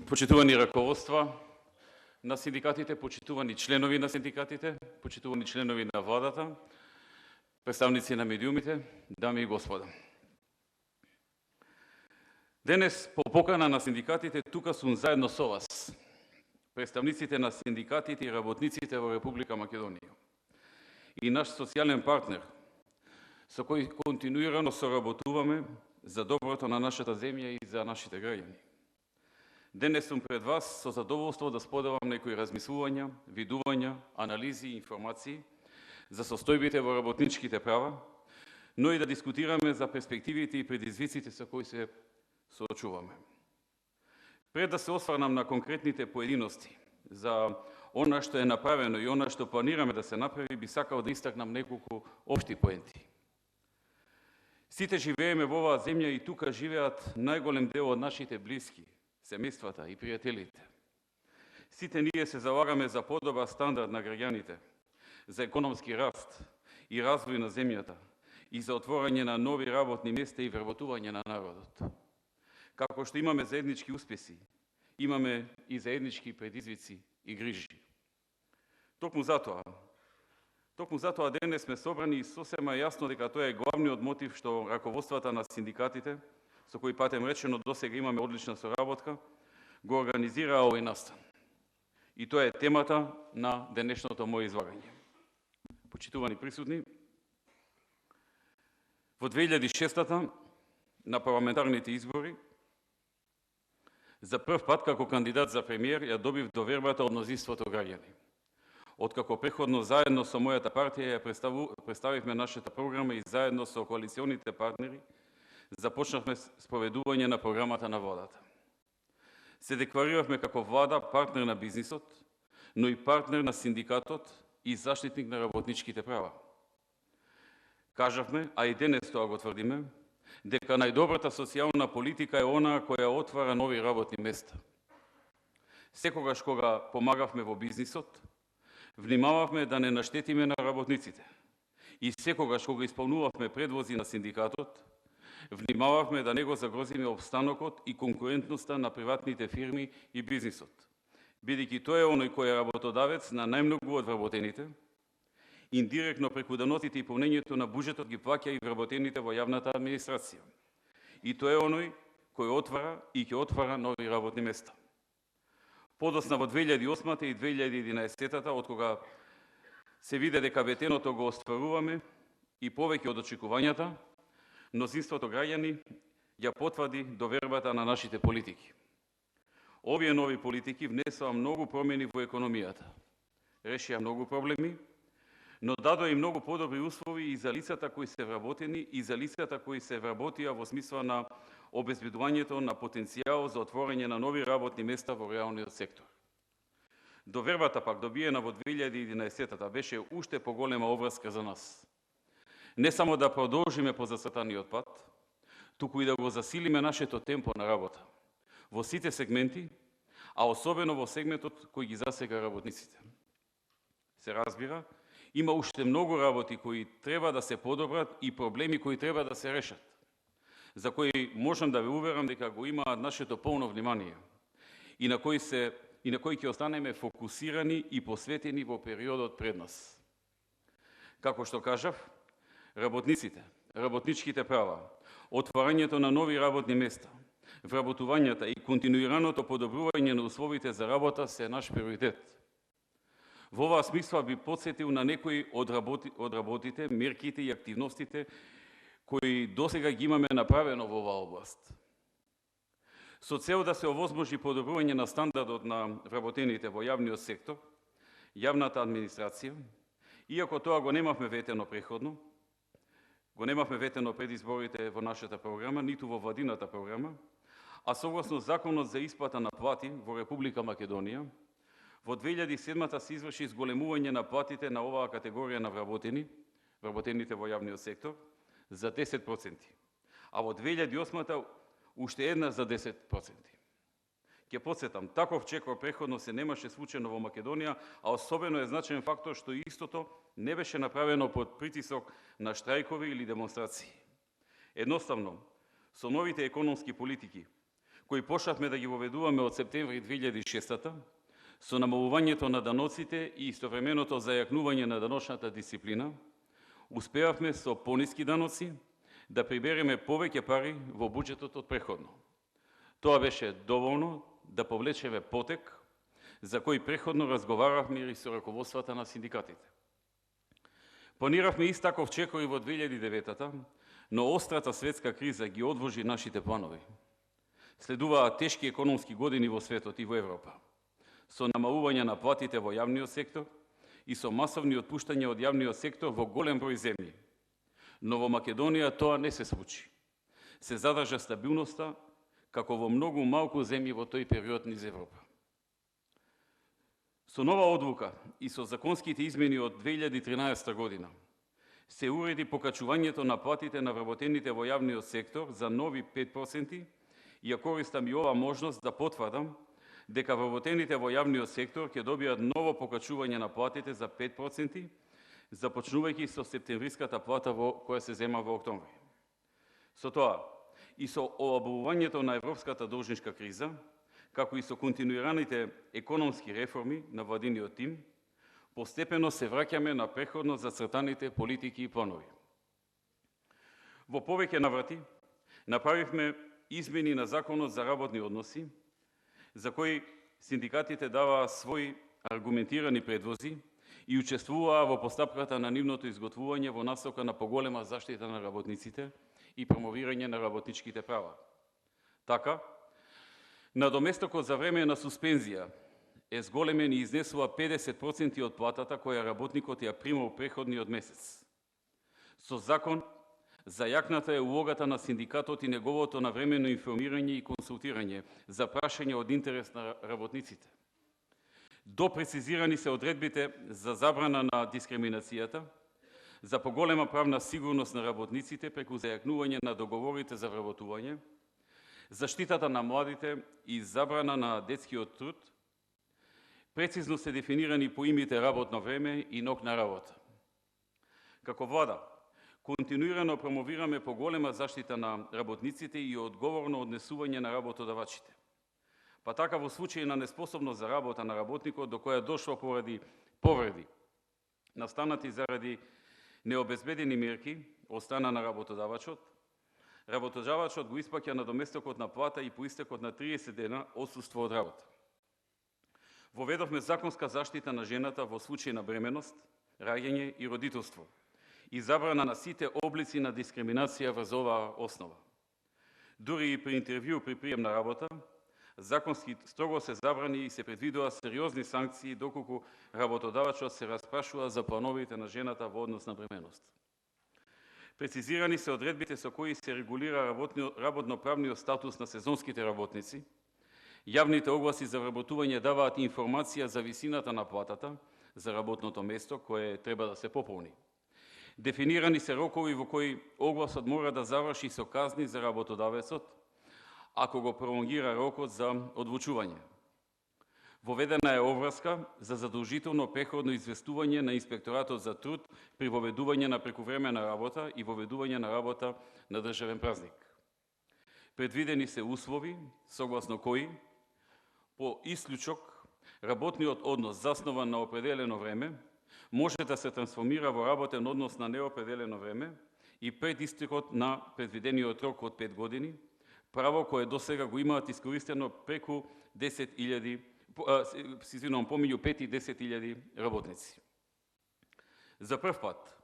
Почитувани раководства на синдикатите, почитувани членови на синдикатите, почитувани членови на владата, представници на медиумите, дами и господа. Денес, по покана на синдикатите, тука сум заедно со вас, представниците на синдикатите и работниците во Република Македонија и наш социјален партнер, со кој континуирано соработуваме за доброто на нашата земја и за нашите граѓани. Денес сум пред вас со задоволство да споделам некои размислувања, видувања, анализи и информации за состојбите во работничките права, но и да дискутираме за перспективите и предизвиците со кои се соочуваме. Пред да се осврнам на конкретните поединости за она што е направено и она што планираме да се направи, би сакал да истакнам неколку општи поенти. Сите живееме во оваа земја и тука живеат најголем дел од нашите блиски, семејствата и пријателите. Сите ние се залагаме за подобар стандард на граѓаните, за економски раст и развој на земјата и за отворање на нови работни места и вработување на народот. Како што имаме заеднички успеси, имаме и заеднички предизвици и грижи. Токму затоа денес сме собрани и сосема јасно дека тоа е главниот мотив што раководствата на синдикатите, со кои патем речено досега имаме одлична соработка, го организира овој настан. И тоа е темата на денешното моје излагање. Почитувани присутни, во 2006 на парламентарните избори, за прв пат како кандидат за премиер ја добив довербата од мнозинството граѓани. Откако преходно заедно со мојата партија ја представивме нашата програма и заедно со коалиционите партнери започнавме спроведување на програмата на владата. Се деклариравме како влада партнер на бизнисот, но и партнер на синдикатот и заштитник на работничките права. Кажавме, а и денес тоа го тврдиме, дека најдобрата социјална политика е онаа која отвара нови работни места. Секогаш кога помагавме во бизнисот, внимававме да не наштетиме на работниците. И секогаш кога исполнувавме предвози на синдикатот, внимававме да не го загрозиме обстанокот и конкурентноста на приватните фирми и бизнисот, бидејќи тој е оној кој е работодавец на најмногу од вработените, индиректно преку даноците и полнењето на буџетот ги плаќа и вработените во јавната администрација. И тој е оној кој отвара и ќе отвара нови работни места. Подосна во 2008 и 2011, откога се виде дека ветеното го остваруваме и повеќе од очекувањата, мнозинството граѓани ја потврди довербата на нашите политики. Овие нови политики внесоа многу промени во економијата, решија многу проблеми, но дадоа и многу подобри услови и за лицата кои се вработени и за лицата кои се вработија во смисла на обезбедувањето на потенцијал за отворање на нови работни места во реалниот сектор. Довербата пак добиена во 2011 беше уште поголема обврска за нас. Не само да продолжиме по зацртаниот пат, туку и да го засилиме нашето темпо на работа во сите сегменти, а особено во сегментот кој ги засега работниците. Се разбира, има уште многу работи кои треба да се подобрат и проблеми кои треба да се решат, за кои можам да ве уверам дека го имаат нашето полно внимание и на кои ќе останеме фокусирани и посветени во периодот пред нас. Како што кажав, работниците, работничките права, отварањето на нови работни места, вработувањата и континуираното подобрување на условите за работа се наш приоритет. Во оваа смисла би подсетил на некои од работите, мерките и активностите кои досега ги имаме направено во оваа област. Со цел да се овозможи подобрување на стандардот на вработените во јавниот сектор, јавната администрација, иако тоа го немавме ветено преходно, го немавме ветено пред изборите во нашата програма, ниту во владината програма, а согласно Законот за исплата на плати во Република Македонија, во 2007 се изврши зголемување на платите на оваа категорија на вработените во јавниот сектор, за 10%, а во 2008 уште една за 10%. Ќе потсетам, таков чекор преходно се немаше случајно во Македонија, а особено е значаен фактор што истото не беше направено под притисок на штрајкови или демонстрации. Едноставно, со новите економски политики, кои почнавме да ги воведуваме од септември 2006 со намалувањето на даноците и истовременото зајакнување на даночната дисциплина, успеавме со пониски даноци да прибереме повеќе пари во буџетот од преходно. Тоа беше доволно да повлечеме потек за кој преходно разговаравме и со раководствата на синдикатите. Планиравме ист таков чекор и во 2009 но острата светска криза ги одложи нашите планови. Следуваат тешки економски години во светот и во Европа, со намалување на платите во јавниот сектор и со масовни отпуштања од јавниот сектор во голем број земји. Но во Македонија тоа не се случи. Се задржа стабилноста, како во многу малку земји во тој период низ Европа. Со нова одлука и со законските измени од 2013 година се уреди покачувањето на платите на вработените во јавниот сектор за нови 5%, и ја користам и ова можност да потврдам дека вработените во јавниот сектор ќе добијат ново покачување на платите за 5%, започнувајќи со септемвриската плата која се зема во октомври. Со тоа и со олабувањето на европската должничка криза, како и со континуираните економски реформи на владиниот тим, постепено се враќаме на преходно зацртаните политики и планови. Во повеќе наврати направивме измени на Законот за работни односи, за кои синдикатите даваа своји аргументирани предлози и учествуваа во постапката на нивното изготвување во насока на поголема заштита на работниците и промовирање на работничките права. Така, надоместокот за време на суспензија е зголемен и изнесува 50% од платата која работникот ја примал преходниот месец. Со закон зајакната е улогата на синдикатот и неговото навремено информирање и консултирање за прашање од интерес на работниците. Допрецизирани се одредбите за забрана на дискриминацијата, за поголема правна сигурност на работниците преку зајакнување на договорите за вработување, заштитата на младите и забрана на детскиот труд, прецизно се дефинирани поимите работно време и ног на работа. Како влада, континуирано промовираме поголема заштита на работниците и одговорно однесување на работодавачите. Па така во случај на неспособност за работа на работникот до која дошло поради повреди, настанати заради необезбедени мерки од страна на работодавачот, работодавачот го испаќа надоместокот на плата и по истекот на 30 дена отсуство од работа. Воведовме законска заштита на жената во случај на бременост, раѓање и родителство и забрана на сите облици на дискриминација врз оваа основа. Дури и при интервју при прием на работа, законски строго се забрани и се предвидува сериозни санкции доколку работодавачот се распрашува за плановите на жената во однос на бременост. Прецизирани се одредбите со кои се регулира работно-правниот статус на сезонските работници. Јавните огласи за вработување даваат информација за висината на платата за работното место кое треба да се пополни. Дефинирани се рокови во кои огласот мора да заврши со казни за работодавецот, ако го пролонгира рокот за одлучување. Воведена е обврска за задолжително преходно известување на Инспекторатот за труд при воведување на прекувремена работа и воведување на работа на државен празник. Предвидени се услови, согласно кои, по исклучок, работниот однос заснован на определено време може да се трансформира во работен однос на неопределено време и пред истекот на предвидениот рок од 5 години, право кое досега го имаат искористено преку 10.000, помеѓу 5 и 10.000 работници. За прв пат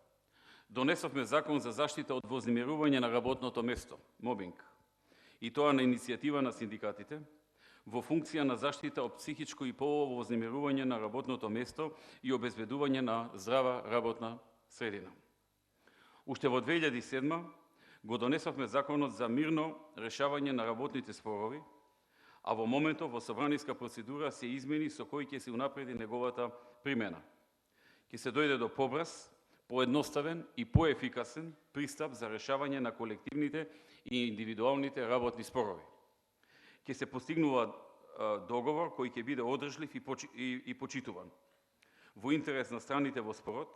донесовме закон за заштита од вознемирување на работното место, мобинг, и тоа на иницијатива на синдикатите, во функција на заштита од психичко и полово вознемирување на работното место и обезбедување на здрава работна средина. Уште во 2007 го донесовме законот за мирно решавање на работните спорови, а во моментов во собраниска процедура се измени со кои ќе се унапреди неговата примена. Ќе се дојде до побрз, поедноставен и поефикасен пристап за решавање на колективните и индивидуалните работни спорови. Ќе се постигнува договор кој ќе биде одржлив и почитуван во интерес на страните во спорот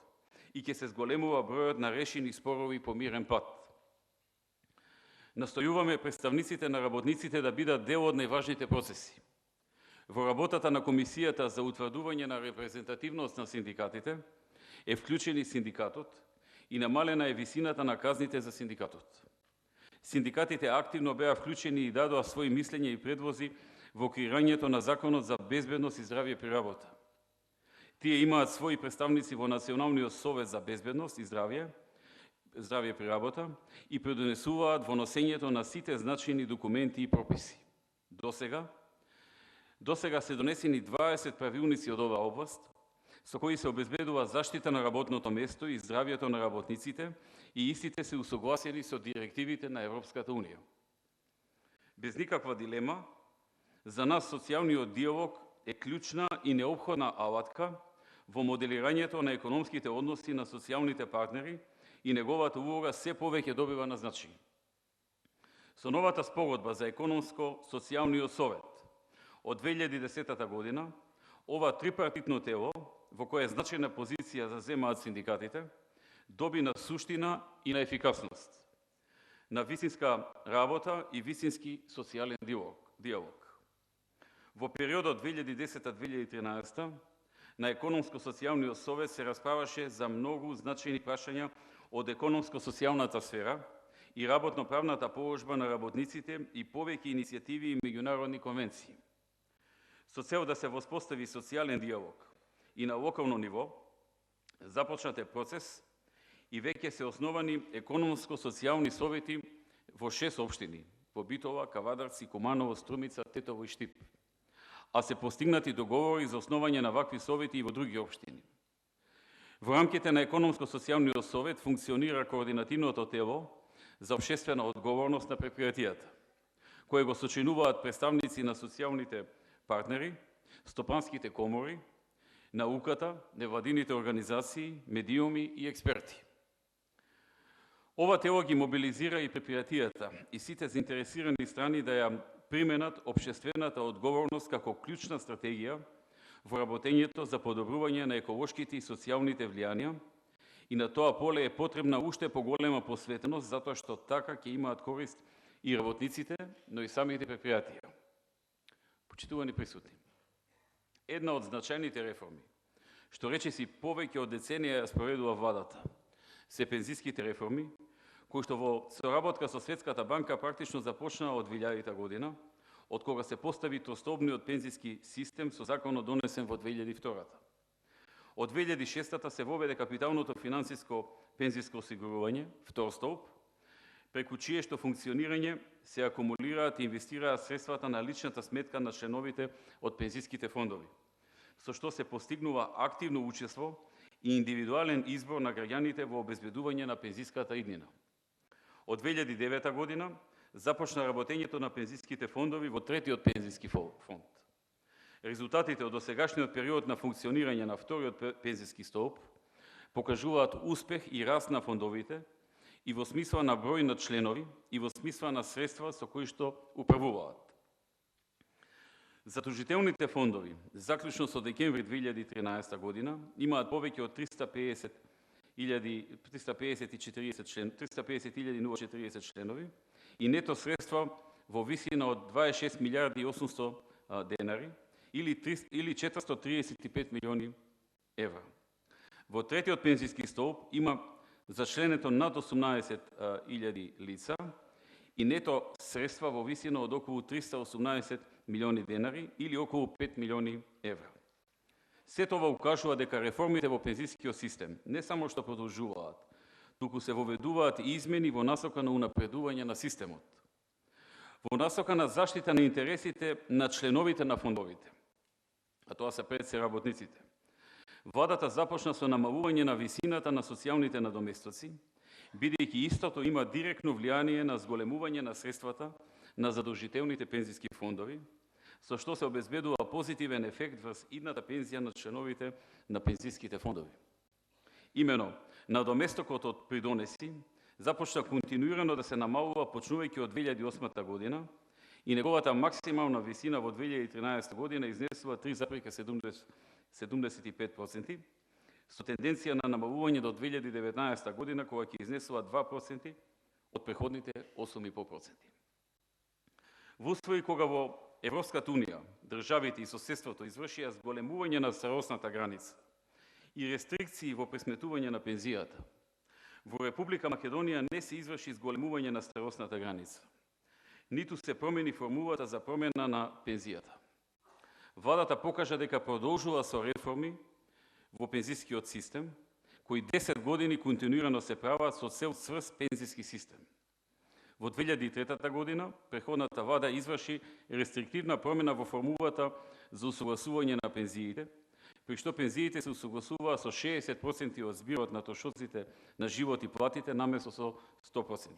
и ќе се зголемува бројот на решени спорови по мирен пат. Настојуваме представниците на работниците да бидат дел од најважните процеси. Во работата на Комисијата за утврдување на репрезентативност на синдикатите е вклучен и синдикатот и намалена е висината на казните за синдикатот. Синдикатите активно беа вклучени и дадоа своји мислења и предвози во креирањето на Законот за безбедност и здравје при работа. Тие имаат своји представници во Националниот совет за безбедност и здравје при работа и придонесуваат во носењето на сите значајни документи и прописи. Досега се донесени 20 правилници од оваа област, со кои се обезбедува заштита на работното место и здравјето на работниците и истите се усогласени со директивите на Европската Унија. Без никаква дилема, за нас социјалниот диалог е клучна и неопходна алатка во моделирањето на економските односи на социјалните партнери и неговата улога се повеќе добива на значај. Со новата спогодба за економско-социјалниот совет од 2010 година, ова трипартитно тело, во кое значајна позиција заземаат синдикатите, доби на суштина и на ефикасност, на вистинска работа и вистински социјален диалог. Во периодот 2010-2013 на економско-социјалниот совет се расправаше за многу значајни прашања од економско-социјалната сфера и работно-правната положба на работниците и повеќе иницијативи и меѓународни конвенции. Со цел да се воспостави социјален диалог и на локално ниво, започнат е процес и веќе се основани економско-социјални совети во 6 општини, во Битола, Кавадарци, Куманово, Струмица, Тетово и Штип, а се постигнати договори за основање на вакви совети и во други општини. Во рамките на економско-социјалниот совет функционира координативното тело за општествена одговорност на предпријатијата, кое го сочинуваат представници на социјалните партнери, стопанските комори, науката, невладините организации, медиуми и експерти. Ова тело ги мобилизира и предпријатијата и сите заинтересирани страни да ја применат општествената одговорност како клучна стратегија во работењето за подобрување на еколошките и социјалните влијанија, и на тоа поле е потребна уште поголема посветеност, затоа што така ќе имаат корист и работниците, но и самите предпријатија. Почитувани присутни, една од значајните реформи, што речиси повеќе од деценија ја спроведува владата, се пензиските реформи, кои што во соработка со Светската банка практично започнаа од 2000 година, од кога се постави тростолбниот пензиски систем со законот донесен во 2002. Од 2006 се воведе капиталното финансиско пензиско осигурување, втор столб, преку чие што функционирање се акумулираат и инвестираат средствата на личната сметка на членовите од пензиските фондови, со што се постигнува активно учество и индивидуален избор на граѓаните во обезбедување на пензиската иднина. Од 2009 година започна работењето на пензиските фондови во третиот пензиски фонд. Резултатите од досегашниот период на функционирање на вториот пензиски столб покажуваат успех и раст на фондовите и во смисла на број на членови и во смисла на средства со кои што управуваат. Задолжителните фондови, заклучно со декември 2013 година, имаат повеќе од 350.040 членови и нето средства во висина од 26 милиарди и 800 денари или 435 милиони евра. Во третиот пензиски столб има зачленето над 18.000 лица и нето средства во висина од околу 318 милиони денари или околу 5 милиони евра. Се тоа укажува дека реформите во пензискиот систем не само што продолжуваат, туку се воведуваат и измени во насока на унапредување на системот, во насока на заштита на интересите на членовите на фондовите, а тоа се пред се работниците. Владата започна со намалување на висината на социјалните надоместоци, бидејќи истото има директно влијание на зголемување на средствата на задолжителните пензиски фондови, со што се обезбедува позитивен ефект врз идната пензија на членовите на пензиските фондови. Имено, надоместокот од придонеси започна континуирано да се намалува почнувајќи од 2008 година и неговата максимална висина во 2013 година изнесува 3,75%, со тенденција на намалување до 2019 година, кога ќе изнесува 2% од преходните 8,5%. Во услови кога во Европската Унија, државите и соседството извршија зголемување на старосната граница и рестрикции во пресметување на пензијата, во Република Македонија не се изврши зголемување на старосната граница, ниту се промени формулата за промена на пензијата. Владата покажа дека продолжува со реформи во пензискиот систем, кои 10 години континуирано се прават со цел цврст пензиски систем. Во 2003 година, преходната влада изврши рестриктивна промена во формулата за усогласување на пензиите, при што пензиите се усогласуваа со 60% од збирот на трошоците на живот и платите, наместо со 100%.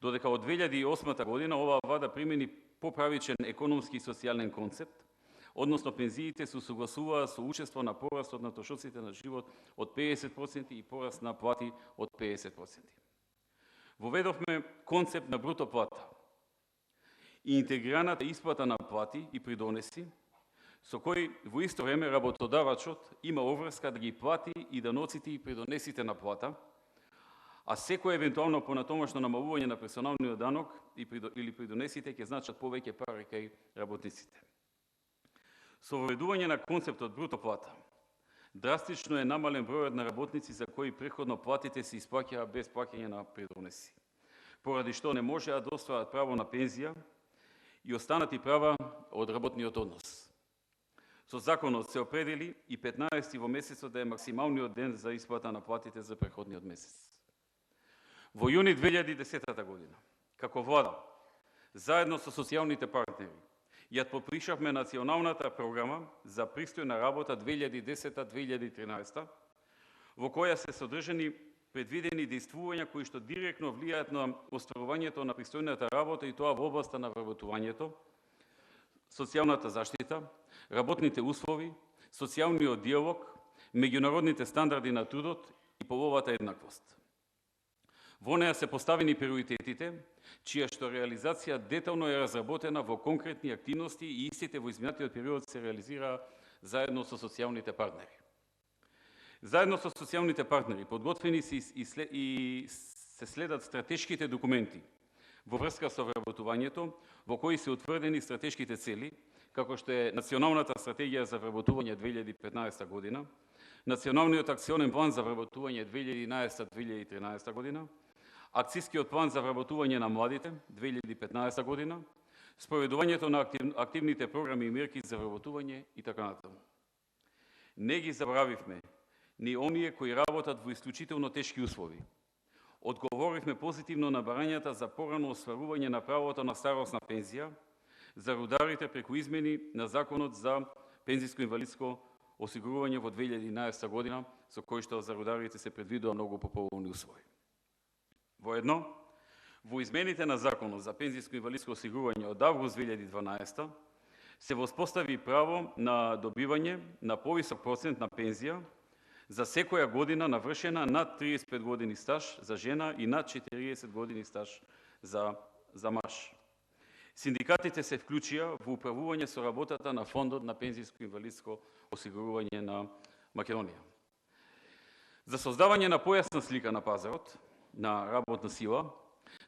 Додека од 2008 година оваа влада примени поправичен економски и социјален концепт, односно пензиите се усогласуваа со учество на порастот на трошоците на живот од 50% и пораст на плати од 50%. Воведовме концепт на бруто плата и интегрираната исплата на плати и придонеси, со кој во исто време работодавачот има обврска да ги плати и даноците и придонесите на плата, а секој евентуално понатомашно намалување на персоналниот данок или придонесите ќе значат повеќе пари кај работниците. Со воведување на концептот бруто плата, драстично е намален бројот на работници за кои преходно платите се исплаќаа без плаќање на придонеси, поради што не можеа да остварат право на пензија и останати права од работниот однос. Со законот се определи и 15 во месецот да е максималниот ден за исплата на платите за преходниот месец. Во јуни 2010 година, како влада, заедно со социјалните партнери, ја подпишавме Националната програма за пристојна работа 2010-2013, во која се содржани предвидени действувања кои што директно влијаат на остварувањето на пристојната работа и тоа во областа на вработувањето, социјалната заштита, работните услови, социјалниот диалог, меѓународните стандарди на трудот и половата еднаквост. Во неа се поставени приоритетите, чија што реализација детално е разработена во конкретни активности и истите во изминатиот период се реализира заедно со социјалните партнери. Заедно со социјалните партнери подготвени се и се следат стратешките документи во врска со вработувањето, во кои се утврдени стратешките цели, како што е Националната стратегија за вработување 2015 година, Националниот акционен план за вработување 2011-2013 година, Акцискиот план за вработување на младите 2015 година, спроведувањето на активните програми и мерки за вработување и така натаму. Не ги забравивме ни оние кои работат во исклучително тешки услови. Одговоривме позитивно на барањата за порано остварување на правото на старосна пензија за рударите преку измени на Законот за пензиско-инвалидско осигурување во 2011 година, со кој што за рударите се предвидува многу пополни услови. Воедно, во измените на Законот за пензиско-инвалидско осигурување од август 2012 се воспостави право на добивање на повисок процент на пензија за секоја година навршена над 35 години стаж за жена и над 40 години стаж за маж. Синдикатите се вклучија во управување со работата на Фондот на пензиско-инвалидско осигурување на Македонија. За создавање на појасна слика на пазарот на работна сила,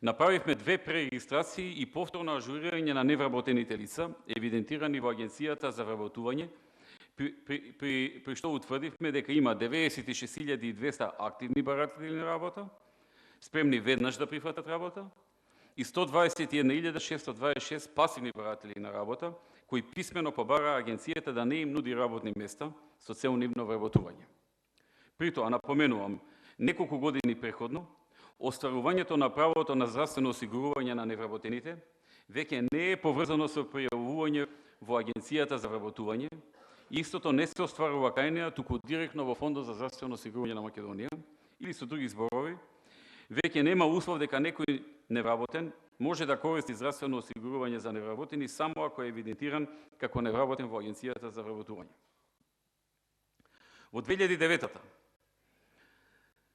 направивме 2 пререгистрации и повторно ажурирање на невработените лица, евидентирани во Агенцијата за вработување, при што утврдивме дека има 96.200 активни баратели на работа, спремни веднаш да прифатат работа, и 121.626 пасивни баратели на работа, кои писмено побараа агенцијата да не им нуди работни места со цел нивно вработување. При тоа, напоменувам, неколку години преходно, остварувањето на правото на здравствено осигурување на невработените веќе не е поврзано со пријавување во Агенцијата за вработување. Истото не се остварува кај неа, туку директно во Фондот за здравствено осигурување на Македонија, или со други зборови, веќе нема услов дека некој невработен може да користи здравствено осигурување за невработени само ако е евидентиран како невработен во Агенцијата за вработување. Во 2009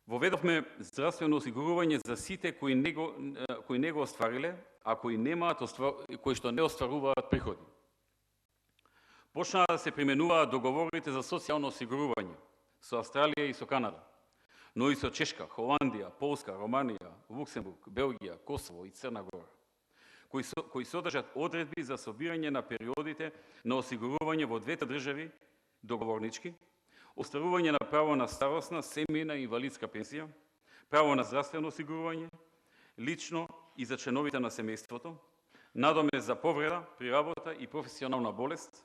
воведовме здравствено осигурување за сите кои не го оствариле, а кои што не остваруваат приходи. Почнаа да се применуваат договорите за социјално осигурување со Австралија и со Канада. но и со Чешка, Холандија, Полска, Романија, Луксембург, Белгија, Косово и Црна Гора, кои содржат одредби за собирање на периодите на осигурување во двете држави договорнички, остварување на право на старосна, семејна и инвалидска пензија, право на здравствено осигурување, лично и за членовите на семејството, надомест за повреда при работа и професионална болест,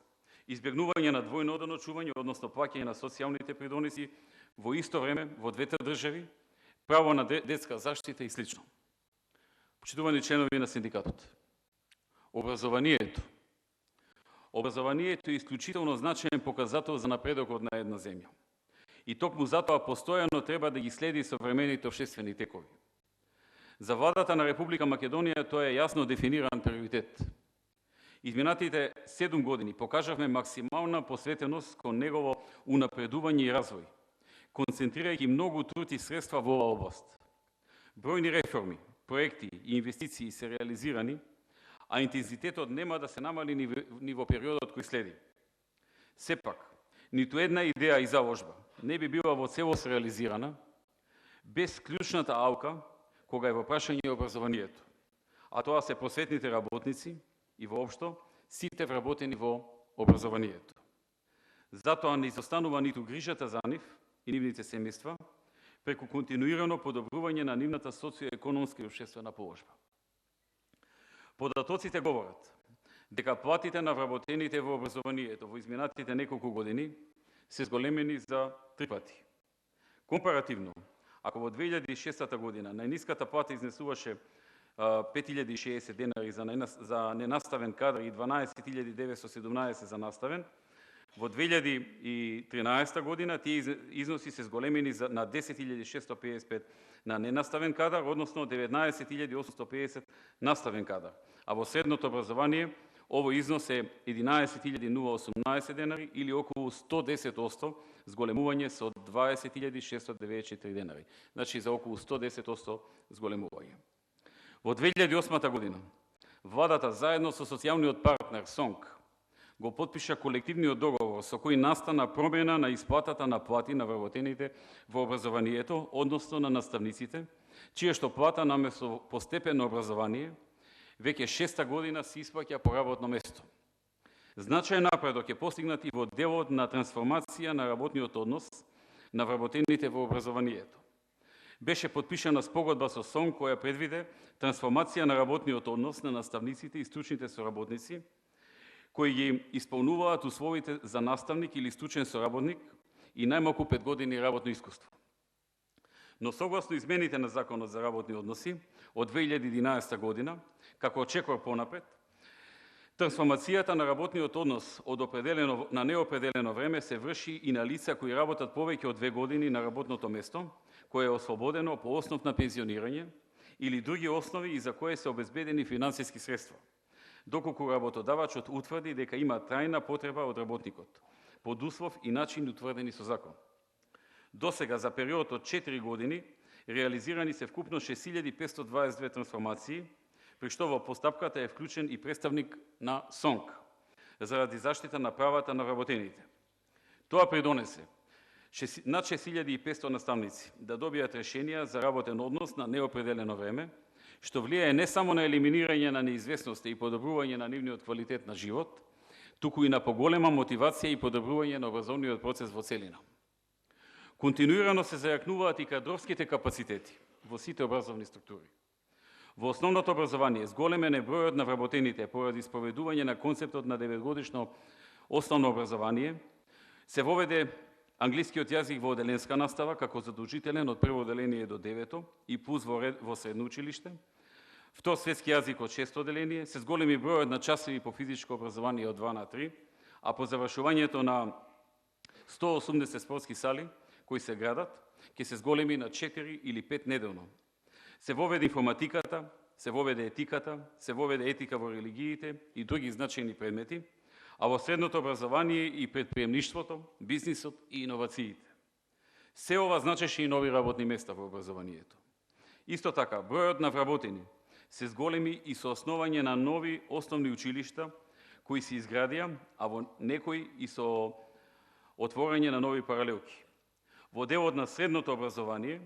избегнување на двојно одоночување, односно плаќање на социјалните придоници во исто време во двете држави, право на детска заштита и слично. Почитувани членови на синдикатот, Образованието е исклучително значаен показател за напредокот на една земја. И токму затоа постојано треба да ги следи современите општествени текови. За владата на Република Македонија тоа е јасно дефиниран приоритет. Изминатите 7 години покажавме максимална посветеност кон негово унапредување и развој, концентрирајќи многу труд и средства во оваа област. Бројни реформи, проекти и инвестиции се реализирани, а интензитетот нема да се намали ни во периодот кој следи. Сепак, ниту една идеја и заложба не би била во целост реализирана без клучната алка кога е во прашање образованието, а тоа се просветните работници и воопшто сите вработени во образованието. Затоа не изостанува ниту грижата за нив и нивните семејства преку континуирано подобрување на нивната социоекономска и општествена положба. Податоците говорат дека платите на вработените во образованието во изминатите неколку години се зголемени за 3 пати. Компаративно, ако во 2006 година најниската плата изнесуваше 5060 денари за ненаставен кадар и 12917 за наставен, во 2013 година тие износи се зголемени на 10655 на ненаставен кадар, односно 19850 наставен кадар. А во средното образование овој износ е 11018 денари или околу 110% зголемување со 20694 денари. Значи за околу 110% зголемување. Во 2008 година владата заедно со социјалниот партнер СОНК го потпиша колективниот договор со кој настана промена на исплатата на плати на вработените во образованието, односно на наставниците, чија што плата наместо постепено образование веќе 6-та година се исплаќа по работно место. Значаен напредок е постигнат и во делот на трансформација на работниот однос на вработените во образованието. Беше потпишана спогодба со СОНК која предвиде трансформација на работниот однос на наставниците и стручните соработници кои ги исполнуваат условите за наставник или стручен соработник и најмалку 5 години работно искуство. Но согласно измените на Законот за работни односи од 2011 година, како очекор понапред, трансформацијата на работниот однос од определено на неопределено време се врши и на лица кои работат повеќе од 2 години на работното место, кое е ослободено по основ на пензионирање или други основи и за кое се обезбедени финансиски средства, доколку работодавачот утврди дека има трајна потреба од работникот, под услов и начин утврдени со закон. Досега за период од 4 години реализирани се вкупно 6522 трансформации, при што во постапката е вклучен и представник на СОНК, заради заштита на правата на вработените. Тоа придонесе над 6500 наставници да добијат решенија за работен однос на неопределено време, што влијае не само на елиминирање на неизвестноста и подобрување на нивниот квалитет на живот, туку и на поголема мотивација и подобрување на образовниот процес во целина. Континуирано се зајакнуваат и кадровските капацитети во сите образовни структури. Во основното образование зголемен е бројот на вработените поради спроведување на концептот на 9-годишно основно образование, се воведе англискиот јазик во оделенска настава како задолжителен од прво оделение до 9 и плюс во средно училиште, втор светски јазик од 6 оделение, се зголеми бројот на часови по физичко образование од 2 на 3, а по завршувањето на 180 спортски сали кои се градат, ќе се зголеми на 4 или 5 неделно. Се воведе информатиката, се воведе етиката, се воведе етика во религиите и други значајни предмети, а во средното образование и предприемништвото, бизнисот и иновациите. Се ова значеше и нови работни места во образованието. Исто така, бројот на вработени се зголеми и со основање на нови основни училишта кои се изградија, а во некои и со отворање на нови паралелки. Во делот на средното образование,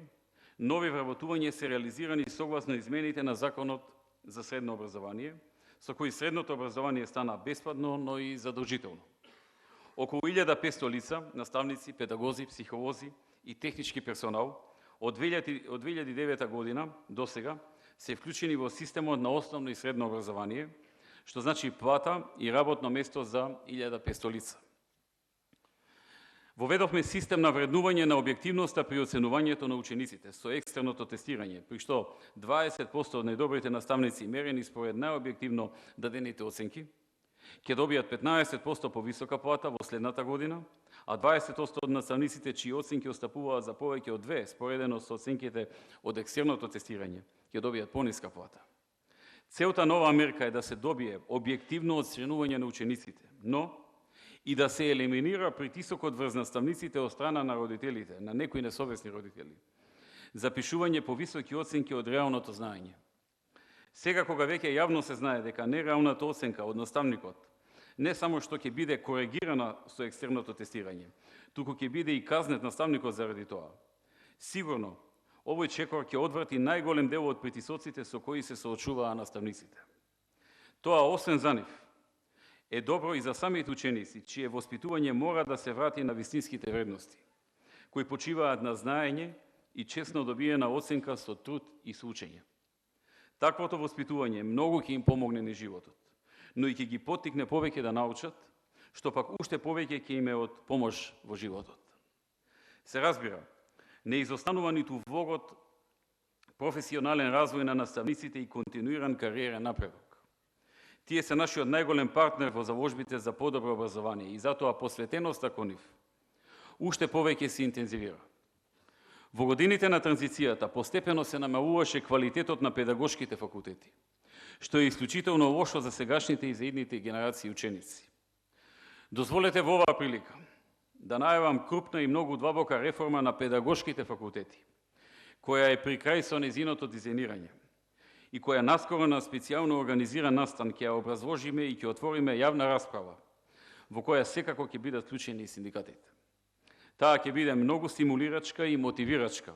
нови вработувања се реализирани согласно измените на Законот за средно образование, со кои средното образование стана бесплатно, но и задолжително. Околу 1500 лица, наставници, педагози, психолози и технички персонал од 2009 година до сега се вклучени во системот на основно и средно образование, што значи плата и работно место за 1500 лица. Воведовме систем на вреднување на објективноста при оценувањето на учениците со екстерното тестирање, при што 20% од најдобрите наставници мерени според најобјективно дадените оценки, ќе добијат 15% повисока плата во следната година, а 20% од наставниците чии оценки остапуваат за повеќе од 2, споредено со оценките од екстерното тестирање, ќе добијат пониска плата. Целта на оваа мерка е да се добие објективно оценување на учениците, но и да се елиминира притисокот врз наставниците од страна на родителите, на некои несовесни родители, за пишување повисоки оценки од реалното знаење. Сега, кога веќе јавно се знае дека нереалната оценка од наставникот не само што ќе биде коригирана со екстерното тестирање, туку ќе биде и казнет наставникот заради тоа. Сигурно, овој чекор ќе одврати најголем дел од притисоците со кои се соочуваа наставниците. Тоа, освен за нив, е добро и за самите ученици, чие воспитување мора да се врати на вистинските вредности, кои почиваат на знаење и честно добиена оценка со труд и со учење. Таквото воспитување многу ќе им помогне на животот, но и ќе ги поттикне повеќе да научат, што пак уште повеќе ќе им е од помош во животот. Се разбира, не изостанува ниту влогот професионален развој на наставниците и континуиран кариерен напредок. Тие се нашиот најголем партнер во заложбите за подобро образование и затоа посветеноста кон нив уште повеќе се интензивира. Во годините на транзицијата постепено се намалуваше квалитетот на педагошките факултети, што е исклучително лошо за сегашните и за идните генерации ученици. Дозволете во оваа прилика да најавам крупна и многу длабока реформа на педагошките факултети, која е при крај со незиното дизајнирање и која наскоро на специјално организиран настан ќе ја образложиме и ќе отвориме јавна расправа, во која секако ќе бидат вклучени и синдикатите. Таа ќе биде многу стимулирачка и мотивирачка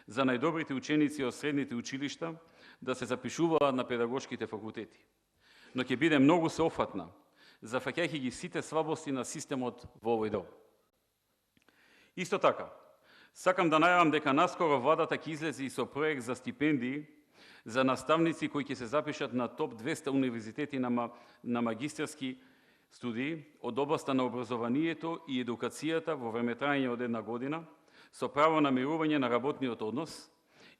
за најдобрите ученици од средните училишта да се запишуваат на педагошките факултети, но ќе биде многу сеофатна, зафаќајќи ги сите слабости на системот во овој дел. Исто така, сакам да најавам дека наскоро владата ќе излезе и со проект за стипендии за наставници кои ќе се запишат на топ 200 универзитети на магистерски студии од областа на образованието и едукацијата во време трајање од 1 година, со право на мирување на работниот однос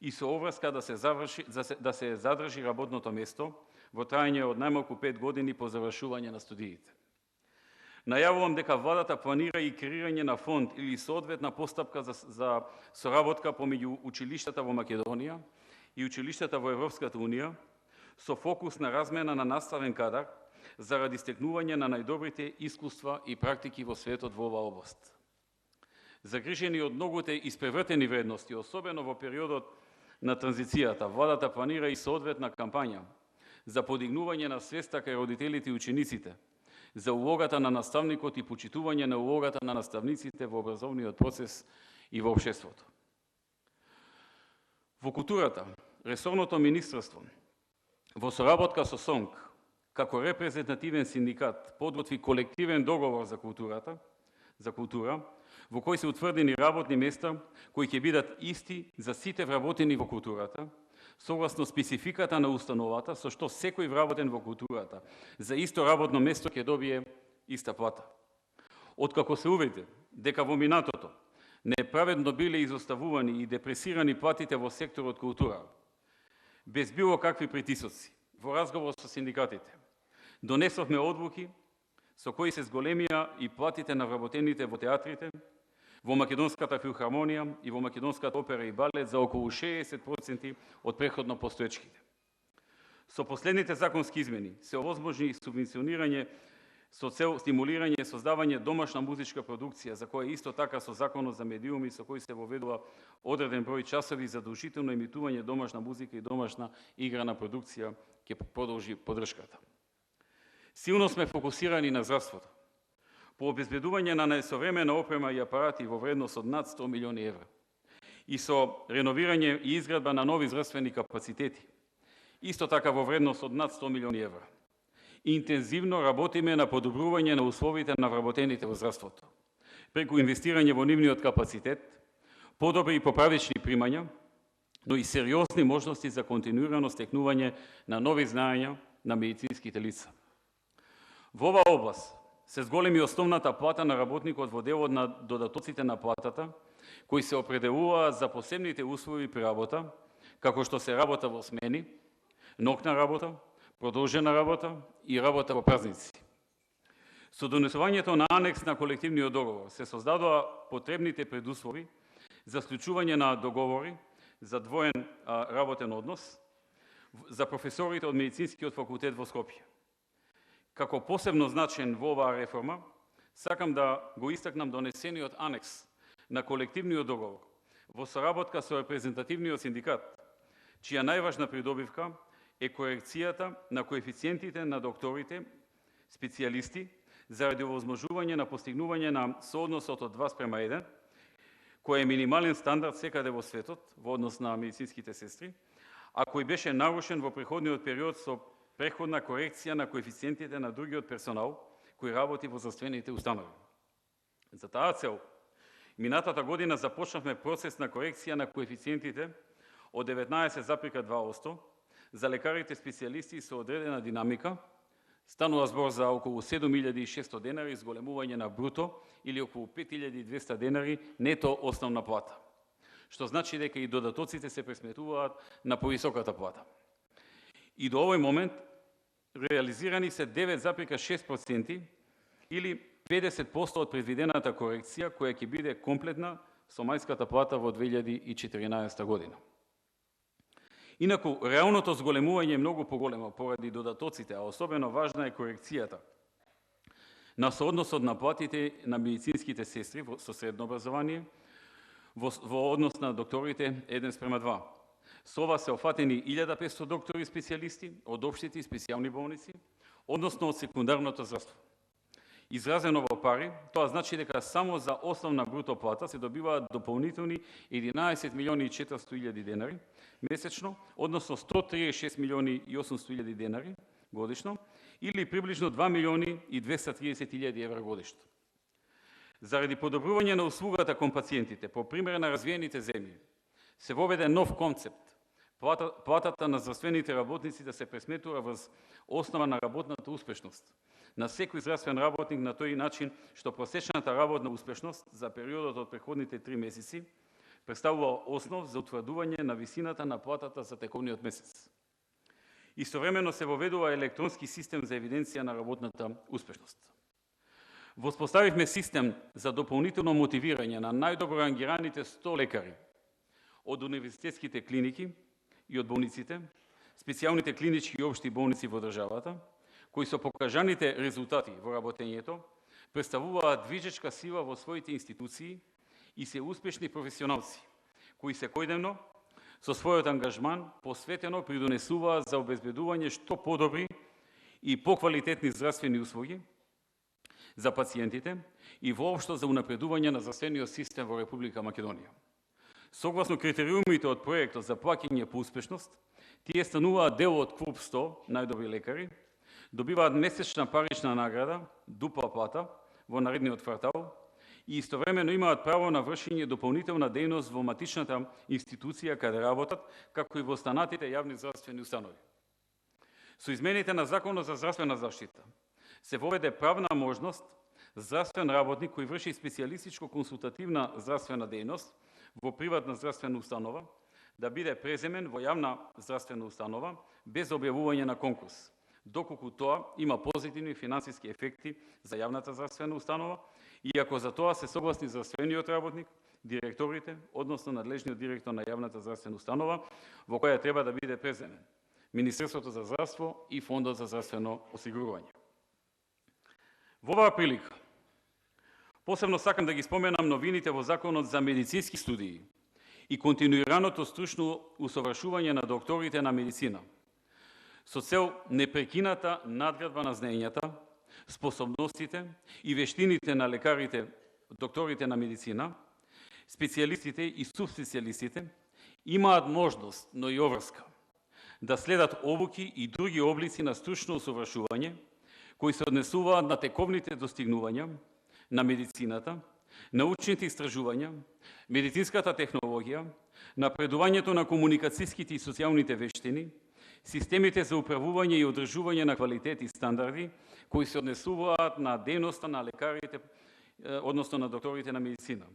и со обврска да се задржи работното место во трајање од најмалку 5 години по завршување на студиите. Најавувам дека владата планира и креирање на фонд или соодветна постапка за соработка помеѓу училиштата во Македонија и училиштата во Европската Унија со фокус на размена на наставен кадар заради стекнување на најдобрите искуства и практики во светот во оваа област. Загрижени од многуте испревртени вредности, особено во периодот на транзицијата, владата планира и соодветна кампања за подигнување на свеста кај родителите и учениците, за улогата на наставникот и почитување на улогата на наставниците во образовниот процес и во општеството. Во културата, ресорното министерство, во соработка со СОНК, како репрезентативен синдикат, подготви колективен договор за култура, во кој се утврдени работни места кои ќе бидат исти за сите вработени во културата, согласно спецификата на установата, со што секој вработен во културата за исто работно место ќе добие иста плата. Откако се увиде дека во минатото неправедно биле изоставувани и депресирани платите во секторот култура, без било какви притисоци, во разговор со синдикатите, донесовме одлуки со кои се зголемија и платите на вработените во театрите, во Македонската филхармонија и во Македонската опера и балет за околу 60% од преходно постоечките. Со последните законски измени се овозможни субвенционирање со цел стимулирање и создавање домашна музичка продукција, за која исто така со законот за медиуми со кој се воведува одреден број часови за задолжително емитување домашна музика и домашна играна продукција, ќе продолжи поддршката. Силно сме фокусирани на здравството. по обезбедување на најсовремена опрема и апарати во вредност од над 100 милиони евра и со реновирање и изградба на нови здравствени капацитети, исто така во вредност од над 100 милиони евра. Интензивно работиме на подобрување на условите на вработените во здравството, преку инвестирање во нивниот капацитет, подобри и поправични примања, но и сериозни можности за континуирано стекнување на нови знаења на медицинските лица. Во оваа област се зголеми основната плата на работникот во делот на додатоците на платата, кои се определуваат за посебните услови при работа, како што се работа во смени, ноќна работа, продолжена работа и работа во празници. Со донесувањето на анекс на колективниот договор се создадоа потребните предуслови за склучување на договори за двоен работен однос за професорите од Медицинскиот факултет во Скопје. Како посебно значен во оваа реформа, сакам да го истакнам донесениот анекс на колективниот договор во соработка со репрезентативниот синдикат, чија најважна придобивка е корекцијата на коефициентите на докторите, специјалисти, заради овозможување на постигнување на соодносот од 2:1, кој е минимален стандард секаде во светот во однос на медицинските сестри, а кој беше нарушен во преходниот период со преходна корекција на коефициентите на другиот персонал кој работи во здравствените установи. За таа цел, минатата година започнавме процес на корекција на коефициентите од 19,2% за лекарите специјалисти со одредена динамика. Станува збор за околу 7.600 денари зголемување на бруто или околу 5.200 денари нето основна плата, што значи дека и додатоците се пресметуваат на повисоката плата. И до овој момент реализирани се 9,6% или 50% од предвидената корекција која ќе биде комплетна со мајската плата во 2014 година. Инаку, реалното зголемување е многу поголемо поради додатоците, а особено важна е корекцијата на соодносот на платите на медицинските сестри со средно образование во однос на докторите 1:2. Со ова се офатени 1500 доктори и специјалисти од општите и специјални болници, односно од секундарното здравство. Изразено во пари, тоа значи дека само за основна бруто плата се добиваат дополнителни 11.400.000 денари месечно, односно 136.800.000 денари годишно, или приближно 2.230.000 евра годишно. Заради подобрување на услугата кон пациентите, по пример на развиените земји, се воведе нов концепт. Платата на здравствените работници да се пресметува врз основа на работната успешност на секој здравствен работник на тој начин што просечната работна успешност за периодот од преходните 3 месеци представува основ за утврдување на висината на платата за тековниот месец. Истовремено се воведува електронски систем за евиденција на работната успешност. Воспоставивме систем за дополнително мотивирање на најдобро ангираните 100 лекари од универзитетските клиники и од болниците, специјалните клинички и општи болници во државата, кои со покажаните резултати во работењето представуваат движечка сила во своите институции и се успешни професионалци, кои секојдневно со својот ангажман посветено придонесуваат за обезбедување што подобри и поквалитетни здравствени услуги за пациентите и воопшто за унапредување на здравствениот систем во Република Македонија. Согласно критериумите од проектот за плаќање по успешност, тие стануваат дел од клуб 100 најдобри лекари, добиваат месечна парична награда, дупла плата во наредниот квартал и истовремено имаат право на вршење дополнителна дејност во матичната институција каде работат, како и во останатите јавни здравствени установи. Со измените на Законот за здравствена заштита се воведе правна можност здравствен работник кој врши специјалистичко консултативна здравствена дејност во приватна здравствена установа да биде преземен во јавна здравствена установа без објавување на конкурс, доколку тоа има позитивни финансиски ефекти за јавната здравствена установа, иако за тоа се согласни здравствениот работник, директорите, односно надлежниот директор на јавната здравствена установа, во која треба да биде преземен Министерството за здравство и Фондот за здравствено осигурување. Во оваа прилика, посебно сакам да ги споменам новините во Законот за медицински студии и континуираното стручно усовршување на докторите на медицина, со цел непрекината надградба на знаењата, способностите и вештините на лекарите, докторите на медицина, специјалистите и субспецијалистите имаат можност, но и обврска, да следат обуки и други облици на стручно усовршување, кои се однесуваат на тековните достигнувања на медицината, научните истражувања, медицинската технологија, напредувањето на комуникацијските и социјалните вештини, системите за управување и одржување на квалитет и стандарди, кои се однесуваат на дејноста на лекарите, односно на докторите на медицина.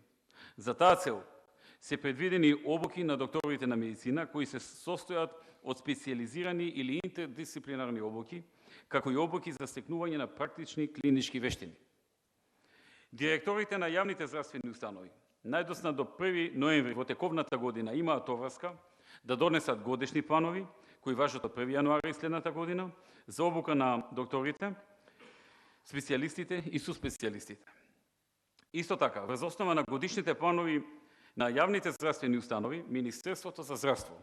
За таа цел се предвидени обуки на докторите на медицина, кои се состојат од специјализирани или интердисциплинарни обуки, како и обуки за стекнување на практични клинички вештини. Директорите на јавните здравствени установи најдосна до 1 ноември во тековната година имаат обврска да донесат годишни планови, кои важат од 1 јануари следната година, за обука на докторите, специјалистите и суспецијалистите. Исто така, врз основа на годишните планови на јавните здравствени установи, Министерството за здравство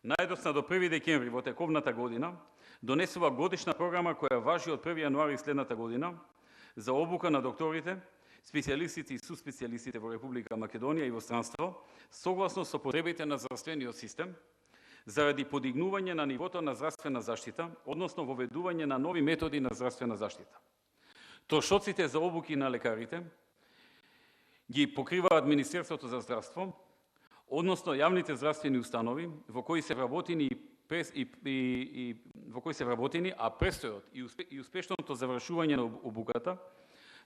најдосна до 1 декември во тековната година донесува годишна програма која важи од 1 јануари следната година за обука на докторите, специјалистите и суспецијалистите во Република Македонија и во странство, согласно со потребите на здравствениот систем, заради подигнување на нивото на здравствена заштита, односно воведување на нови методи на здравствена заштита. Трошоците за обуки на лекарите ги покриваат Министерството за здравство, односно јавните здравствени установи во кои се вработени а престојот и успешното завршување на обуката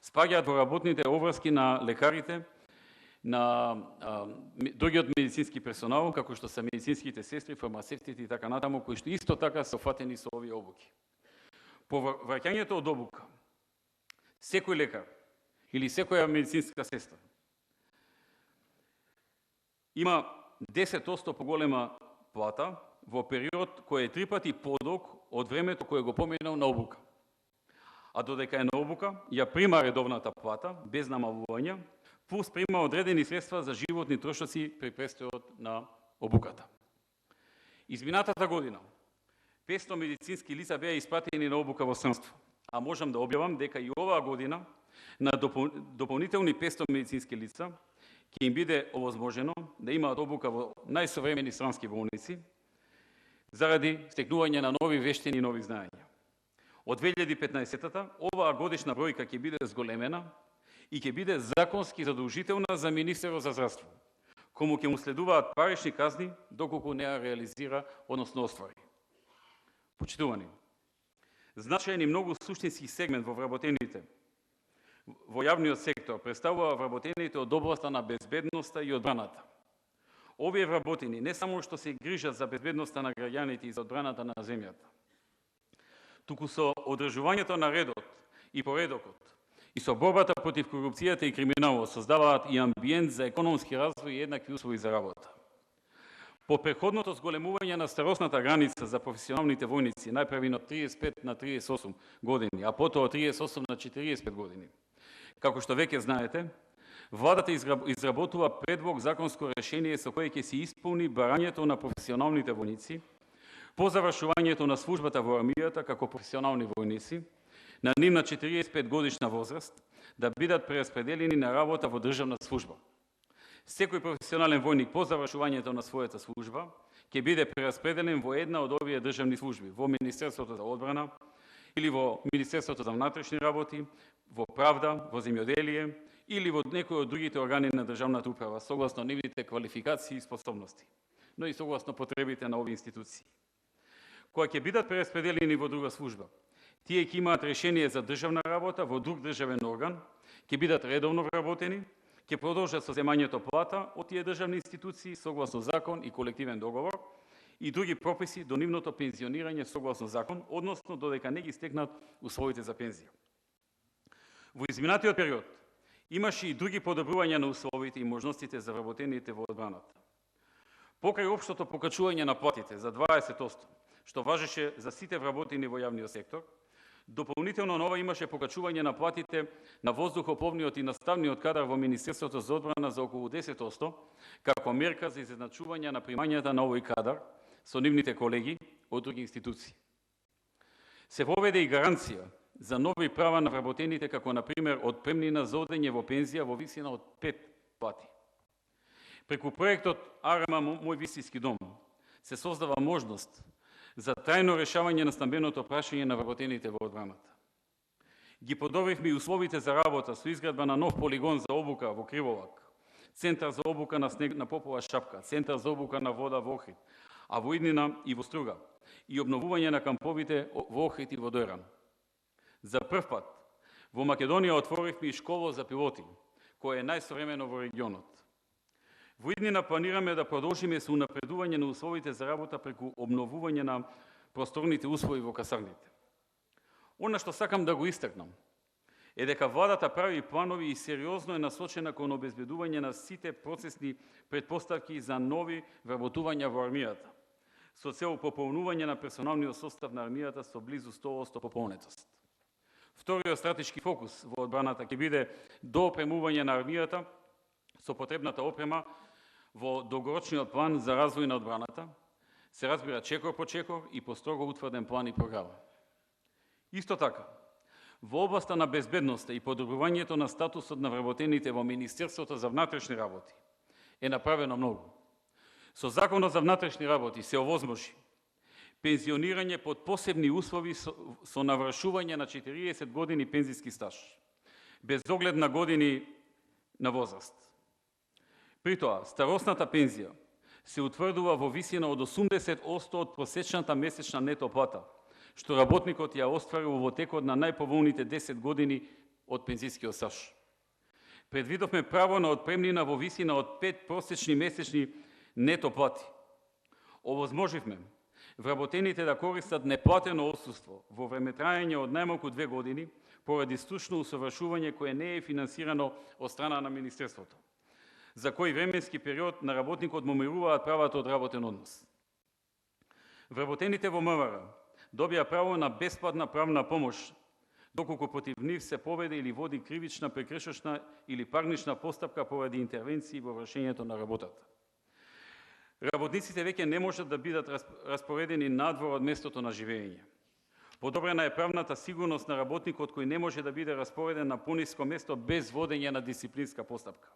спаѓаат во работните обврски на лекарите, на другиот медицински персонал, како што се медицинските сестри, фармацевтите и така натаму, кои што исто така се офатени со овие обуки. По враќањето од обука, секој лекар или секоја медицинска сестра има 10% поголема плата во период кој е 3 пати подолг од времето кое го поминал на обука. А додека е на обука, ја прима редовната плата, без намалување, плюс прима одредени средства за животни трошоци при престојот на обуката. Изминатата година, 500 медицински лица беа испратени на обука во странство, а можам да објавам дека и оваа година на дополнителни 500 медицински лица ќе им биде овозможено да имаат обука во најсовремени странски болници заради стекнување на нови вештини и нови знаења. Од 2015-та оваа годишна бројка ќе биде зголемена и ќе биде законски задолжителна за министерот за здравство, кому ќе му следуваат парични казни доколку не ја реализира, односно оствари. Почитувани, значаен и многу суштински сегмент во вработените во јавниот сектор представува вработените од областа на безбедноста и одбраната. Овие вработени не само што се грижат за безбедноста на граѓаните и за одбраната на земјата, туку со одржувањето на редот и поредокот и со борбата против корупцијата и криминалот создаваат и амбиент за економски развој и еднакви услови за работа. По преходното зголемување на старосната граница за професионалните војници, најпрви од 35 на 38 години, а потоа од 38 на 45 години, како што веќе знаете, владата изработува предлог законско решение со кое ќе се исполни барањето на професионалните војници по завршувањето на службата во армијата како професионални војници на нивна 45 годишна возраст да бидат прераспределени на работа во државна служба. Секој професионален војник по завршувањето на својата служба ќе биде прераспределен во една од овие државни служби, во Министерството за одбрана или во Министерството за внатрешни работи, во правда, во земјоделие или во некој од другите органи на државната управа, согласно нивните квалификации и способности, но и согласно потребите на овие институции. Кога ќе бидат прераспределени во друга служба, тие ќе имаат решение за државна работа во друг државен орган, ќе бидат редовно вработени, ќе продолжат со земањето плата од тие државни институции согласно закон и колективен договор и други прописи до нивното пензионирање согласно закон, односно додека не ги стекнат условите за пензија. Во изминатиот период имаше и други подобрувања на условите и можностите за вработените во одбраната. Покрај општото покачување на платите за 20%, што важеше за сите вработени во јавниот сектор, дополнително нова имаше покачување на платите на воздухопловниот и наставниот кадар во Министерството за одбрана за околу 10%, како мерка за изедначување на примањата на овој кадар со нивните колеги од други институции. Се воведе и гаранција за нови права на вработените, како например отпремнина за одење во пензија во висина од 5 пати. Преку проектот АРМА Мој вистински дом се создава можност за трајно решавање на стамбеното прашање на вработените во одбраната. Ги подобривме и условите за работа со изградба на нов полигон за обука во Криволак, центар за обука на снег на Попова Шапка, центар за обука на вода во Охрид, а во иднина и во Струга, и обновување на камповите во Охрид и во Дојран. За прв пат во Македонија отворивме и школа за пилоти, која е најсовремено во регионот. Во иднина планираме да продолжиме со унапредување на условите за работа преку обновување на просторните услови во касарните. Она што сакам да го истакнам е дека владата прави планови и сериозно е насочена кон обезбедување на сите процесни претпоставки за нови вработувања во армијата, со цел пополнување на персоналниот состав на армијата со близу 100% пополнетост. Вториот стратешки фокус во одбраната ќе биде доопремување на армијата со потребната опрема во долгорочниот план за развој на одбраната, се разбира чекор по чекор и по строго утврден план и програма. Исто така, во областа на безбедноста и подобрувањето на статусот на вработените во Министерството за внатрешни работи е направено многу. Со Законот за внатрешни работи се овозможи пензионирање под посебни услови со навршување на 40 години пензиски стаж, без оглед на години на возраст. При тоа, старосната пензија се утврдува во висина од 80% од просечната месечна нето плата, што работникот ја остварува во текот на најповолните 10 години од пензискиот стаж. Предвидовме право на отпремнина во висина од 5 просечни месечни нето плати. Овозможивме вработените да користат неплатено отсуство во времетрајање од најмалку 2 години поради стручно усовршување кое не е финансирано од страна на Министерството, за кој временски период на работникот му меруваат правата од работен однос. Вработените во МВР добија право на бесплатна правна помош, доколку против нив се поведе или води кривична, прекршочна или парнична постапка поради интервенции во вршењето на работата. Работниците веќе не можат да бидат распоредени надвор од местото на живење. Подобрена е правната сигурност на работникот кој не може да биде распореден на пониско место без водење на дисциплинска постапка.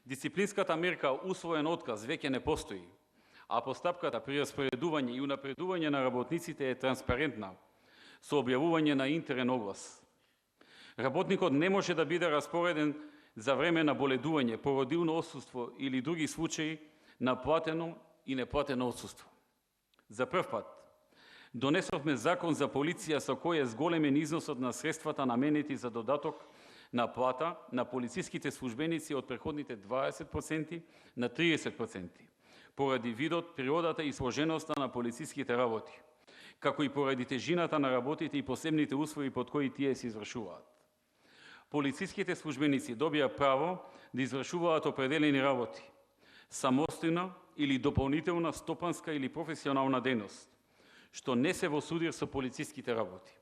Дисциплинската мерка усвоен отказ веќе не постои, а постапката при распоредување и унапредување на работниците е транспарентна, со објавување на интерен оглас. Работникот не може да биде распореден за време на боледување, породилно отсуство или други случаи на платено и неплатено отсуство. За прв пат донесовме закон за полиција со кој е зголемен износот на средствата наменети за додаток на плата на полициските службеници од преходните 20% на 30%, поради видот, природата и сложеноста на полициските работи, како и поради тежината на работите и посебните услови под кои тие се извршуваат. Полициските службеници добија право да извршуваат определени работи, самостојна или дополнителна стопанска или професионална дејност, што не се во судир со полициските работи.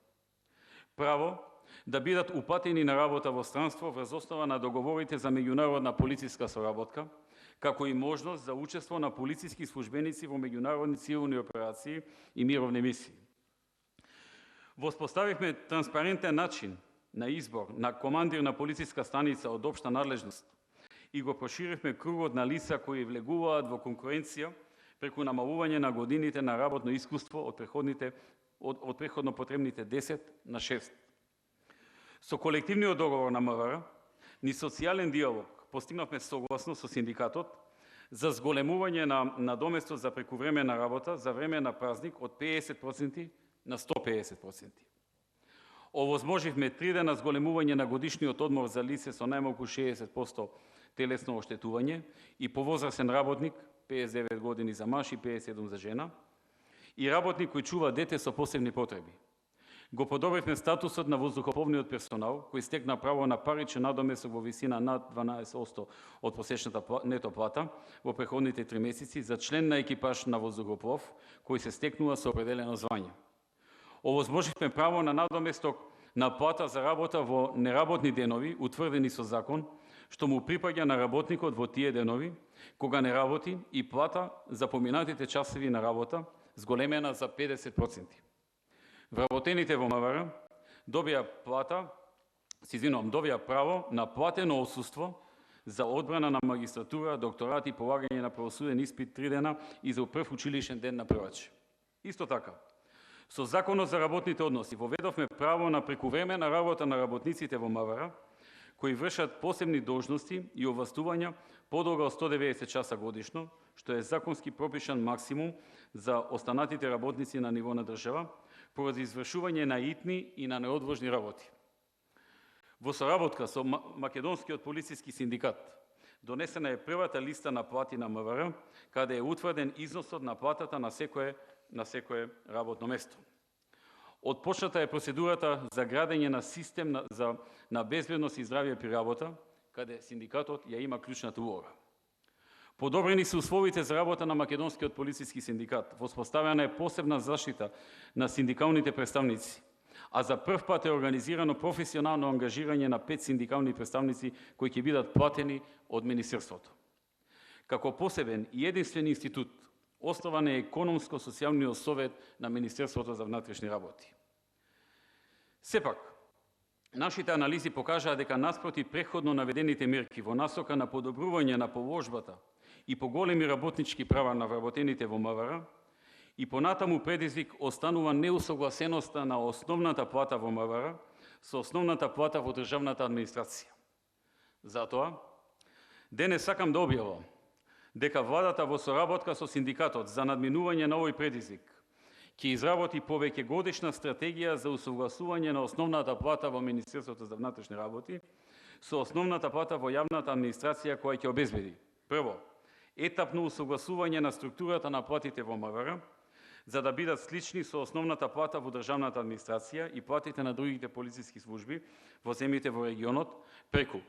Право да бидат упатени на работа во странство врз основа на договорите за меѓународна полициска соработка, како и можност за учество на полициски службеници во меѓународни цивилни операции и мировни мисии. Воспоставивме транспарентен начин на избор на командир на полициска станица од општа надлежност и го проширивме кругот на лица кои влегуваат во конкуренција преку намалување на годините на работно искуство од преходно потребните 10 на 6. Со колективниот договор на МВР, ни социјален диалог постигнавме согласно со синдикатот за зголемување на надоместот за прекувременна работа за време на празник од 50% на 150%. Овозможивме 3 дена зголемување на годишниот одмор за лице со најмалку 60% телесно оштетување и повозрасен работник, 59 години за маж и 57 за жена, и работник кој чува дете со посебни потреби. Го подобривме статусот на воздухопловниот персонал, кој стекна право на паричен надоместок во висина над 12% од просечната нето плата во преходните 3 месеци за член на екипаж на воздухоплов, кој се стекнува со определено звање. Овозможивме право на надоместок на плата за работа во неработни денови, утврдени со закон, што му припаѓа на работникот во тие денови, кога не работи, и плата за поминатите часови на работа, зголемена за 50%. Вработените во МВР добија право на платено отсуство за одбрана на магистратура, докторат и полагање на правосуден испит 3 дена и за прв училишен ден на првач. Исто така, со Законот за работните односи воведовме право на прекувремена работа на работниците во МВР, кои вршат посебни должности и овластувања подолга од 190 часа годишно, што е законски пропишан максимум за останатите работници на ниво на држава, поради извршување на итни и на неодложни работи. Во соработка со Македонскиот полициски синдикат донесена е првата листа на плати на МВР, каде е утврден износот на платата на секое работно место. Отпочната е процедурата за градење на систем на безбедност и здравје при работа, каде синдикатот ја има клучната улога. Подобрени се условите за работа на Македонскиот полициски синдикат, воспоставена е посебна заштита на синдикалните представници, а за прв пат е организирано професионално ангажирање на 5 синдикални представници кои ќе бидат платени од Министерството. Како посебен и единствен институт, основан е Економско-социјалниот совет на Министерството за внатрешни работи. Сепак, нашите анализи покажаа дека наспроти претходно наведените мерки во насока на подобрување на положбата и поголеми работнички права на вработените во МВР, и понатаму предизвик останува неусогласеноста на основната плата во МВР со основната плата во државната администрација. Затоа, денес сакам да објавам дека владата во соработка со синдикатот за надминување на овој предизвик ќе изработи повеќе годишна стратегија за усогласување на основната плата во Министерството за внатрешни работи со основната плата во јавната администрација која ќе обезбеди: прво, етапно усогласување на структурата на платите во МВР, за да бидат слични со основната плата во државната администрација и платите на другите полициски служби во земјите во регионот, преку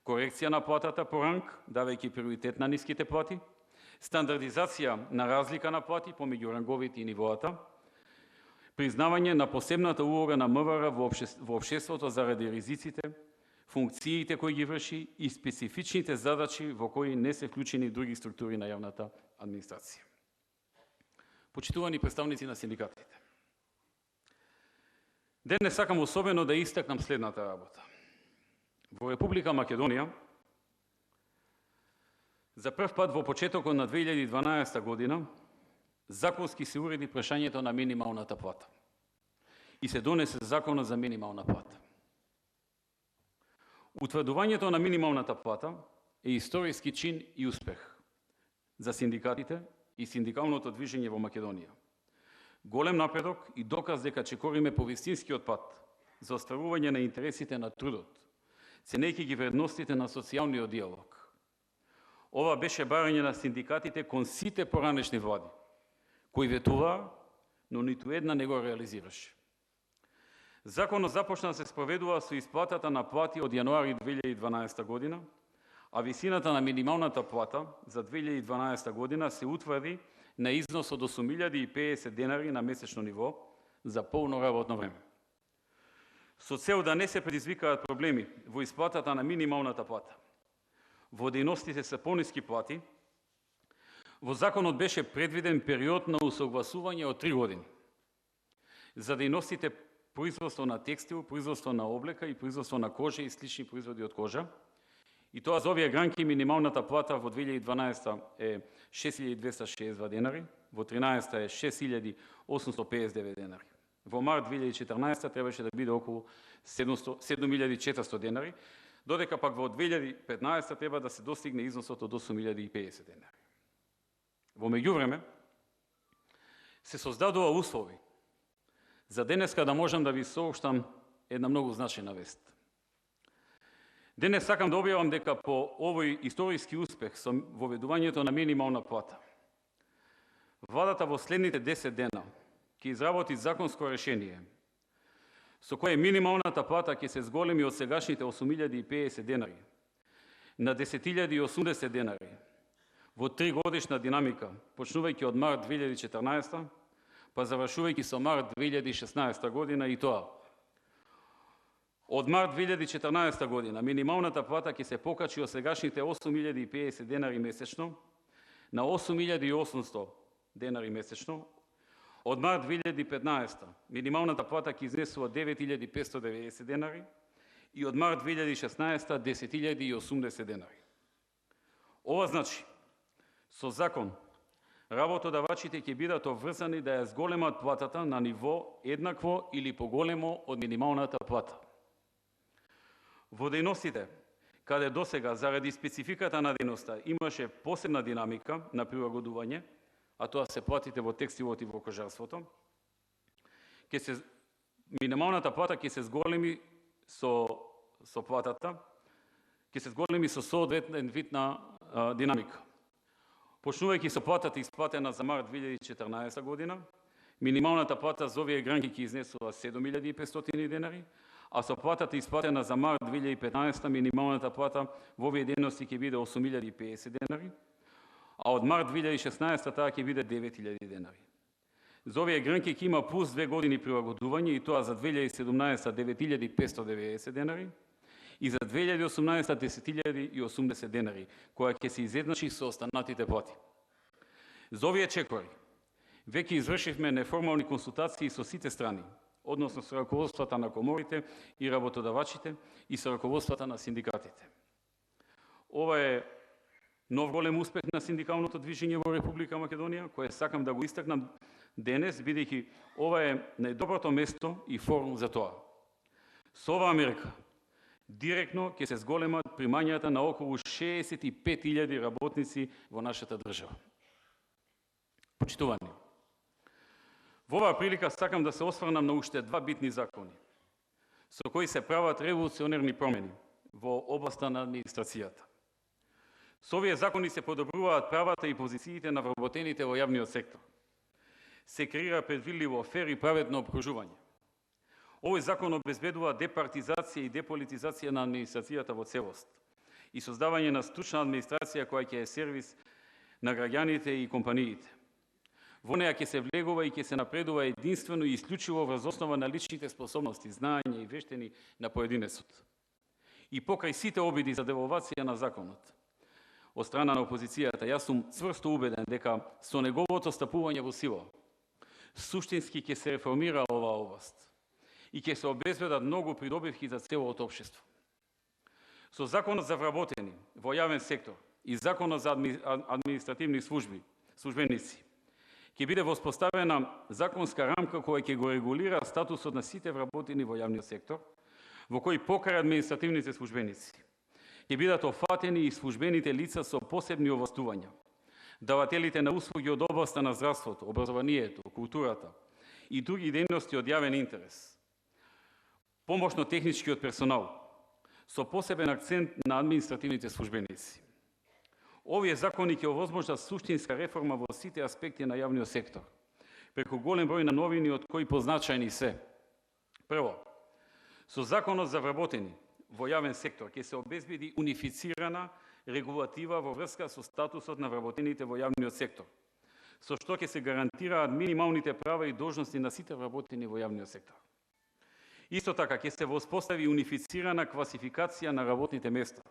корекција на платата по ранг, давајќи приоритет на ниските плати, стандардизација на разлика на плати помеѓу ранговите и нивоата, признавање на посебната улога на МВР во општеството заради ризиците, функциите кои ги врши и специфичните задачи во кои не се вклучени други структури на јавната администрација. Почитувани представници на синдикатите, денес сакам особено да истакнам следната работа. Во Република Македонија, за прв пат во почетокот на 2012 година, законски се уреди прашањето на минималната плата и се донесе Законот за минимална плата. Утврдувањето на минималната плата е историски чин и успех за синдикатите и синдикалното движење во Македонија. Голем напредок и доказ дека чекориме по вистинскиот пат за остварување на интересите на трудот, ценејќи ги вредностите на социјалниот диалог. Ова беше барање на синдикатите кон сите поранешни влади, кои ветуваа, но ниту една не го реализираше. Законот започна да се спроведува со исплатата на плати од јануари 2012 година, а висината на минималната плата за 2012 година се утврди на износ од 8.050 денари на месечно ниво за полно работно време. Со цел да не се предизвикаат проблеми во исплатата на минималната плата, во дејностите со пониски плати, во законот беше предвиден период на усогласување од 3 години за дејностите производство на текстил, производство на облека и производство на кожа и слични производи од кожа. И тоа за овие гранки минималната плата во 2012 е 6.262 денари, во 2013 е 6.859 денари. Во март 2014 требаше да биде околу 7.400 денари, додека пак во 2015 треба да се достигне износот од 8.050 денари. Во меѓувреме се создадува услови за денеска да можам да ви соопштам една многу значајна вест. Денес сакам да објавам дека по овој историски успех со воведувањето на минимална плата, владата во следните 10 дена ќе изработи законско решение со кое минималната плата ќе се зголеми од сегашните 8.050 денари на 10.080 денари во 3 годишна динамика, почнувајќи од март 2014, па завршувајќи со март 2016 година, и тоа. Од март 2014 година минималната плата ќе се покачи од сегашните 8.050 денари месечно на 8.800 денари месечно. Од март 2015 минималната плата ќе изнесува 9.590 денари и од март 2016 10.080 денари. Ова значи, со закон, работодавачите ќе бидат обврзани да ја зголемат платата на ниво еднакво или поголемо од минималната плата. Во дејностите, каде досега заради спецификата на дејноста имаше посебна динамика на прилагодување, а тоа се платите во текстилот и во кожарството, минималната плата ќе се зголеми со платата, ќе се зголеми со соодветен вид на динамика. Почнувајќи со платата исплатена за март 2014 година, минималната плата за овие гранки ќе изнесува 7.500 денари, а со платата исплатена за март 2015 минималната плата во овие дејности ќе биде 8.050 денари, а од март 2016 таа ќе биде 9.000 денари. За овие гранки ќе има плюс 2 години прилагодување и тоа за 2017 9.590 денари и за 2018 10.080 денари, која ќе се изедначи со останатите плати. За овие чекори веќе извршивме неформални консултации со сите страни, односно со раководствата на коморите и работодавачите и со раководствата на синдикатите. Ова е нов голем успех на синдикалното движење во Република Македонија, кое сакам да го истакнам денес, бидејќи ова е најдоброто место и форум за тоа. Со оваа мерка директно ќе се зголемат примањата на околу 65.000 работници во нашата држава. Почитувани, во оваа прилика сакам да се осврнам на уште два битни закони, со кои се прават револуционерни промени во областа на администрацијата. Со овие закони се подобруваат правата и позициите на вработените во јавниот сектор. Се креира предвидливо, фер и праведно обкружување. Овој закон обезбедува департизација и деполитизација на администрацијата во целост и создавање на стручна администрација која ќе е сервис на граѓаните и компаниите. Во неја ќе се влегува и ќе се напредува единствено и исклучиво врз основа на личните способности, знаење и вештини на поединецот. И покрај сите обиди за девалвација на законот од страна на опозицијата, јас сум цврсто убеден дека со неговото стапување во сила суштински ќе се реформира оваа област и ќе се обезбедат многу придобивки за целото општество. Со законот за вработени во јавен сектор и законот за административни службеници ќе биде воспоставена законска рамка која ќе го регулира статусот на сите вработени во јавниот сектор, во кој покрај административните службеници ќе бидат офатени и службените лица со посебни овластувања, давателите на услуги од областа на здравството, образованието, културата и други дејности од јавен интерес, помошно-техничкиот персонал, со посебен акцент на административните службеници. Овие закони ќе овозможат суштинска реформа во сите аспекти на јавниот сектор, преку голем број на новини од кои позначајни се. Прво, со законот за вработени во јавен сектор ќе се обезбеди унифицирана регулатива во врска со статусот на вработените во јавниот сектор, со што ќе се гарантираат минималните права и должности на сите вработени во јавниот сектор. Исто така ќе се воспостави унифицирана класификација на работните места.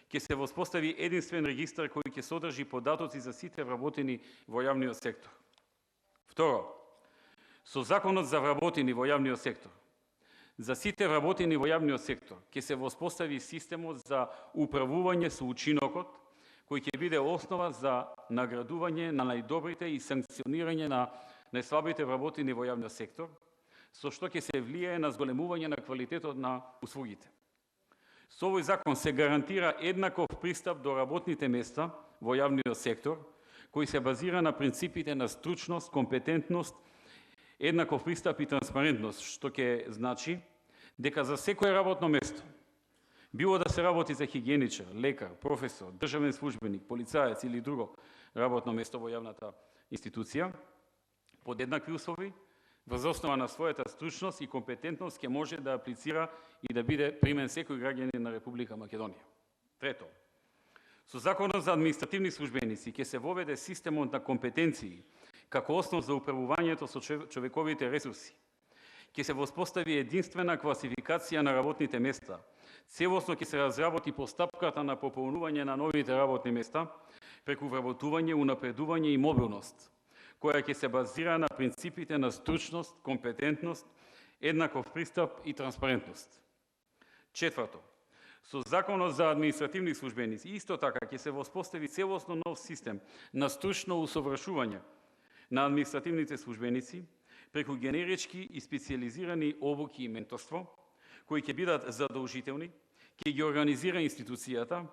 Ќе се воспостави единствен регистар кој ќе содржи податоци за сите вработени во јавниот сектор. Второ, со законот за вработени во јавниот сектор, за сите вработени во јавниот сектор ќе се воспостави системот за управување со учинокот, кој ќе биде основа за наградување на најдобрите и санкционирање на најслабите вработени во јавниот сектор, со што ќе се влијае на зголемување на квалитетот на услугите. Со овој закон се гарантира еднаков пристап до работните места во јавниот сектор, кој се базира на принципите на стручност, компетентност, еднаков пристап и транспарентност, што ќе значи дека за секое работно место, било да се работи за хигиеничар, лекар, професор, државен службеник, полицаец или друго работно место во јавната институција, под еднакви услови, врз основа на својата стручност и компетентност ќе може да аплицира и да биде примен секој граѓанин на Република Македонија. Трето, со законот за административни службеници ќе се воведе системот на компетенции како основ за управувањето со човековите ресурси. Ќе се воспостави единствена класификација на работните места. Целосно ќе се разработи постапката на пополнување на новите работни места преку вработување, унапредување и мобилност, која ќе се базира на принципите на стручност, компетентност, еднаков пристап и транспарентност. Четврто, со Законот за административни службеници исто така ќе се воспостави целосно нов систем на стручно усовршување на административните службеници преку генерички и специализирани обуки и менторство, кои ќе бидат задолжителни, ќе ги организира институцијата,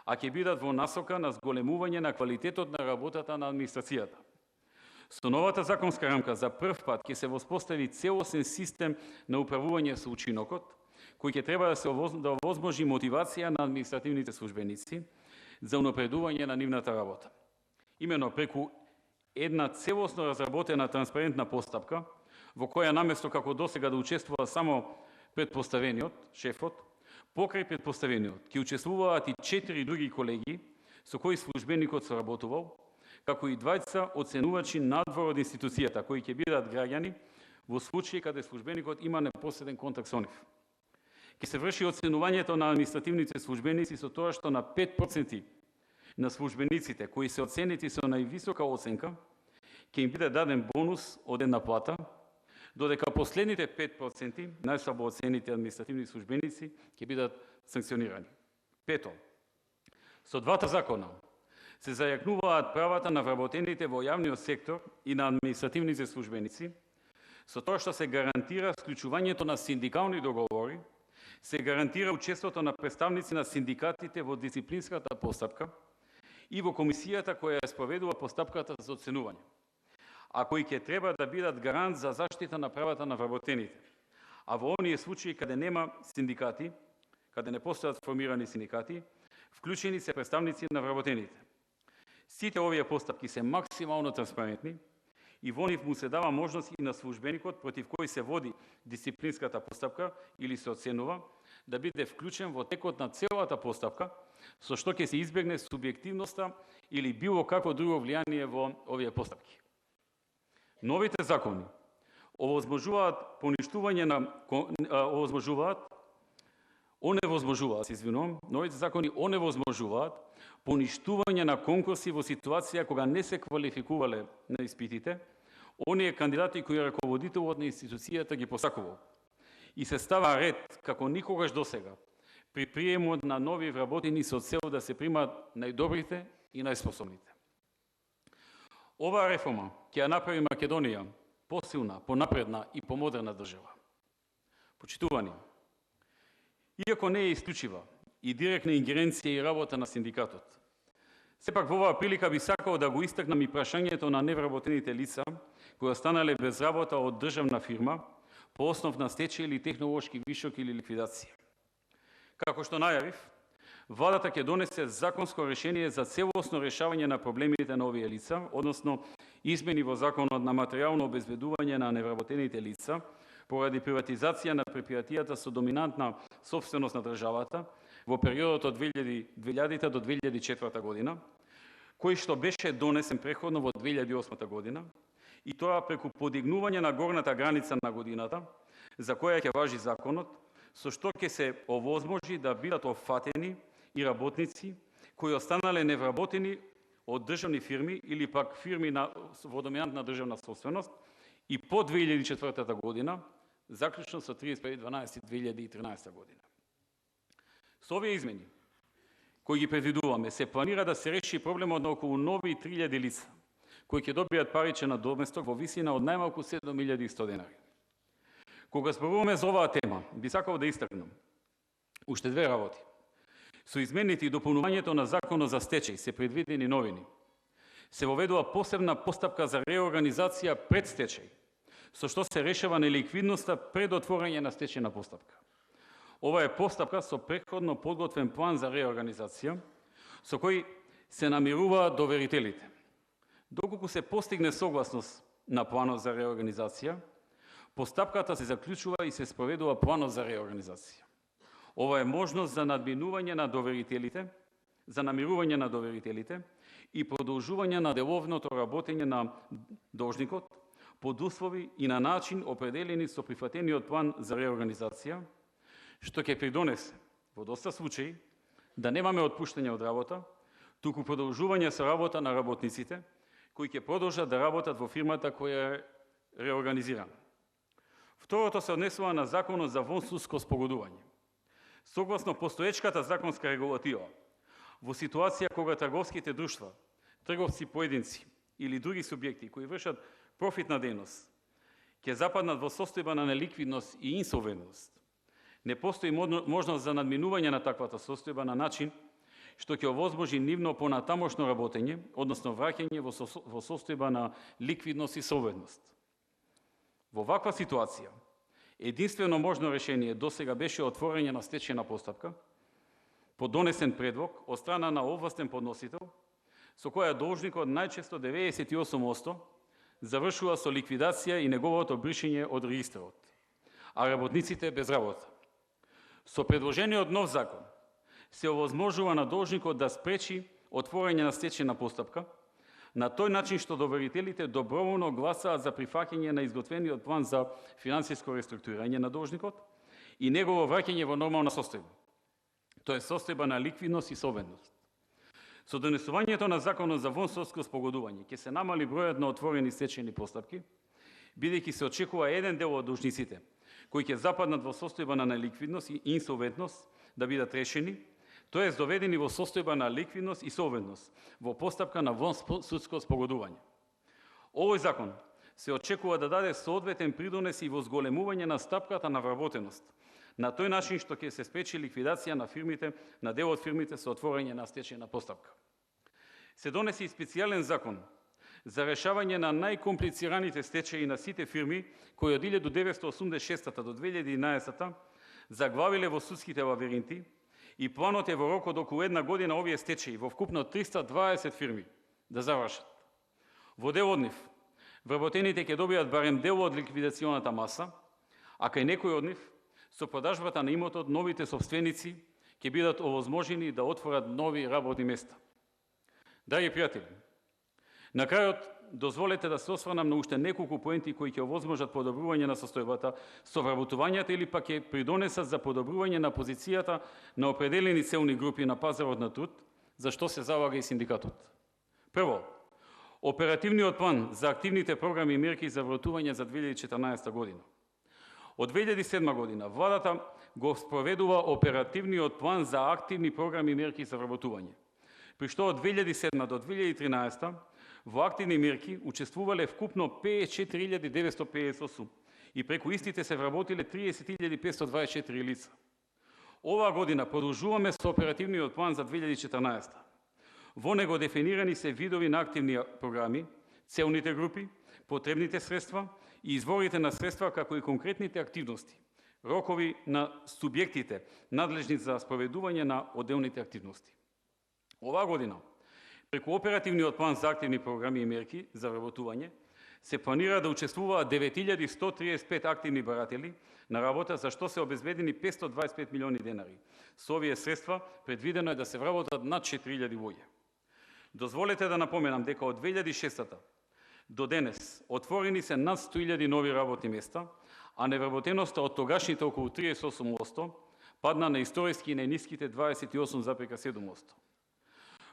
а ќе бидат во насока на зголемување на квалитетот на работата на администрацијата. Со новата законска рамка за прв пат ќе се воспостави целосен систем на управување со учинокот, кој ќе треба да овозможи мотивација на административните службеници за унапредување на нивната работа. Имено преку една целосно разработена транспарентна постапка, во која наместо како досега да учествува само предпоставениот, шефот, покрај предпоставениот ќе учествуваат и 4 други колеги со кои службеникот соработувал, како и двајца оценувачи надвор од институцијата, кои ќе бидат граѓани во случај каде службеникот има непосреден контакт со нив. Ќе се врши оценувањето на административните службеници со тоа што на 5% на службениците кои се оценети со највисока оценка ќе им биде даден бонус од една плата, додека последните 5% најслабо оценените административни службеници ќе бидат санкционирани. Пето, со двата закона се зајакнуваат правата на вработените во јавниот сектор и на административните службеници, со тоа што се гарантира склучувањето на синдикални договори, се гарантира учеството на представници на синдикатите во дисциплинската постапка и во комисијата која ја спроведува постапката за оценување, а кои ќе треба да бидат гарант за заштита на правата на вработените. А во оние случаи каде нема синдикати, каде не постојат формирани синдикати, вклучени се представници на вработените. Сите овие постапки се максимално транспарентни и во нив му се дава можност и на службеникот против кој се води дисциплинската постапка или се оценува да биде вклучен во текот на целата постапка, со што ќе се избегне субјективноста или било какво друго влијание во овие постапки. Новите закони овозможуваат новите закони оневозможуваат поништување на конкурси во ситуација кога не се квалификувале на испитите оние кандидати кои раководителот на институцијата ги посакувал и се става ред како никогаш досега при приемот на нови вработени со цел да се примат најдобрите и најспособните. Оваа реформа ќе ја направи Македонија посилна, понапредна и помодерна држава. Почитувани, иако не е исклучива и директна ингеренција и работа на синдикатот, сепак во оваа прилика би сакал да го истакнам и прашањето на невработените лица кои останале без работа од државна фирма по основ на стечај или технолошки вишок или ликвидација. Како што најавив, владата ќе донесе законско решение за целосно решавање на проблемите на овие лица, односно измени во Законот на материјално обезбедување на невработените лица поради приватизација на предпријатијата со доминантна собственост на државата во периодот од 2000 до 2004 година, кој што беше донесен преходно во 2008 година, и тоа преку подигнување на горната граница на годината, за која ќе важи законот, со што ќе се овозможи да бидат офатени и работници кои останале невработени од државни фирми или пак фирми во доминантна државна собственост и по 2004 година, заклучно со 31.12.2013 година. Со овие измени, кои ги предвидуваме, се планира да се реши проблемот на околу нови 3000 лица, кои ќе добијат паричен надоместок во висина од најмалку 7100 денари. Кога зборуваме за оваа тема, би сакал да истакнам уште две работи. Со измените и дополнувањето на Законот за стечај се предвидени новини. Се воведува посебна постапка за реорганизација пред стечај, со што се решава неликвидноста пред отворање на стечајна постапка. Ова е постапка со претходно подготвен план за реорганизација, со кој се намируваат доверителите. Доколку се постигне согласност на планот за реорганизација, постапката се заклучува и се спроведува планот за реорганизација. Ова е можност за надминување на доверителите, за намирување на доверителите и продолжување на деловното работење на должникот под услови и на начин определени со прифатениот план за реорганизација, што ќе придонесе во доста случаи да немаме отпуштање од работа, туку продолжување со работа на работниците кои ќе продолжат да работат во фирмата која е реорганизирана. Второто се однесува на Законот за вонсудско спогодување. Согласно постоечката законска регулатива, во ситуација кога трговските друштва, трговци поединци или други субјекти кои вршат профитна дејност ќе западнат во состојба на неликвидност и инсолвентност, не постои можност за надминување на таквата состојба на начин што ќе овозможи нивно понатамошно работење, односно враќање во состојба на ликвидност и солвентност. Во ваква ситуација, единствено можно решение досега беше отворање на стечајна постапка по донесен предлог од страна на овластен подносител, со која должникот најчесто 98% завршува со ликвидација и неговото бришење од регистарот, а работниците без работа. Со предложениот нов закон се овозможува на должникот да спречи отворање на стечајна постапка на тој начин што доверителите доброволно гласаат за прифаќање на изготвениот план за финансиско реструктурирање на должникот и негово враќање во нормална состојба. Тоа е состојба на ликвидност и солвентност. Со донесувањето на Законот за вонсудско спогодување ќе се намали бројот на отворени стечајни постапки, бидејќи се очекува еден дел од должниците кои ќе западнат во состојба на неликвидност и инсолвентност да бидат решени, тоа е доведени во состојба на ликвидност и солвентност во постапка на вонсудско спогодување. Овој закон се очекува да даде соодветен придонес и во зголемување на стапката на вработеност, на тој начин што ќе се спречи ликвидација на фирмите, на дел од фирмите со отворање на стечајна постапка. Се донесе и специјален закон за решавање на најкомплицираните стечаи на сите фирми кои од 1986 до 2011 заглавиле во судските лабиринти, и планот е во рок од околу една година овие стечаи во вкупно 320 фирми да завршат. Во дел од нив, вработените ќе добијат барем дел од ликвидационата маса, а кај некој од нив, со продажбата на имотот, новите собственици ќе бидат овозможени да отворат нови работни места. Драги пријатели, на крајот дозволете да се осврнам на уште неколку поенти кои ќе овозможат подобрување на состојбата со вработувањата или пак ќе придонесат за подобрување на позицијата на определени целни групи на пазарот на труд, за што се залага и синдикатот. Прво, оперативниот план за активните програми и мерки за вработување за 2014 година. Од 2007 година владата го спроведува оперативниот план за активни програми и мерки за вработување, при што од 2007 до 2013 во активни мерки учествувале вкупно 54.958 и преку истите се вработиле 30.524 лица. Оваа година продолжуваме со оперативниот план за 2014. Во него дефинирани се видови на активни програми, целните групи, потребните средства и изворите на средства, како и конкретните активности, рокови на субјектите надлежни за спроведување на одделните активности. Оваа година, преку оперативниот план за активни програми и мерки за вработување, се планира да учествуваат 9135 активни баратели на работа, за што се обезбедени 525 милиони денари. Со овие средства предвидено е да се вработат над 4000 луѓе. Дозволете да напоменам дека од 2006 до денес отворени се над 100.000 нови работни места, а невработеноста од тогашните околу 38% падна на историски најниските 28,7%.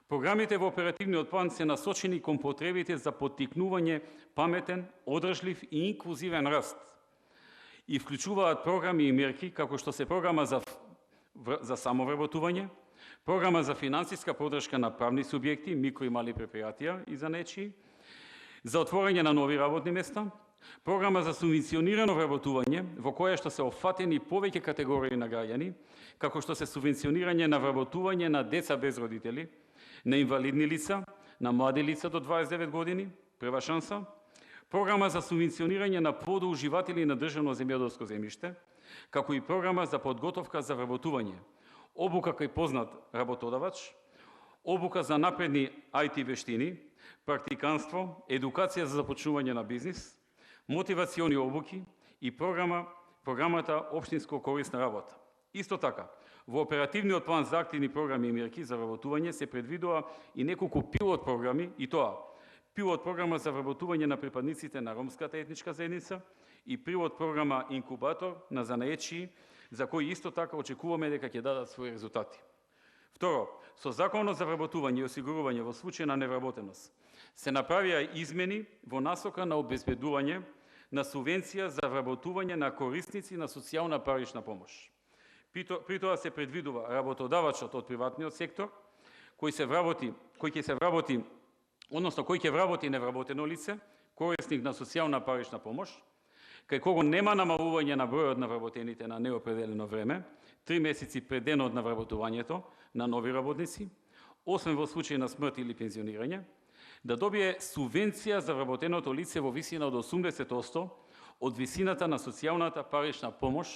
Програмите во оперативниот план се насочени кон потребите за поттикнување паметен, одржлив и инклузивен раст и вклучуваат програми и мерки како што се програма за самовработување, програма за финансиска поддршка на правни субјекти, микро и мали предпријатија и занечи, за отворање на нови работни места, програма за субвенционирано вработување во која што се офатени повеќе категории на граѓани, како што се субвенционирање на вработување на деца без родители, на инвалидни лица, на млади лица до 29 години, прва шанса, програма за субвенционирање на подоуживатели на државно земјоделско земјиште, како и програма за подготовка за вработување, обука кај познат работодавач, обука за напредни IT вештини, практиканство, едукација за започнување на бизнис, мотивациони обуки и програмата Општинско корисна работа. Исто така, во оперативниот план за активни програми и мерки за вработување се предвидува и неколку пилот програми, и тоа пилот програма за вработување на припадниците на ромската етничка заедница и пилот програма инкубатор на занаечии, за кои исто така очекуваме дека ќе дадат своји резултати. Второ, со Законот за вработување и осигурување во случај на невработеност се направија измени во насока на обезбедување на субвенција за вработување на корисници на социјална парична помош. При тоа се предвидува работодавачот од приватниот сектор кој ќе вработи невработено лице, корисник на социјална парична помош, кај кого нема намалување на бројот на вработените на неопределено време, 3 месеци пред денот на вработувањето на нови работници, освен во случај на смрт или пензионирање, да добие субвенција за вработеното лице во висина од 80% од висината на социјалната парична помош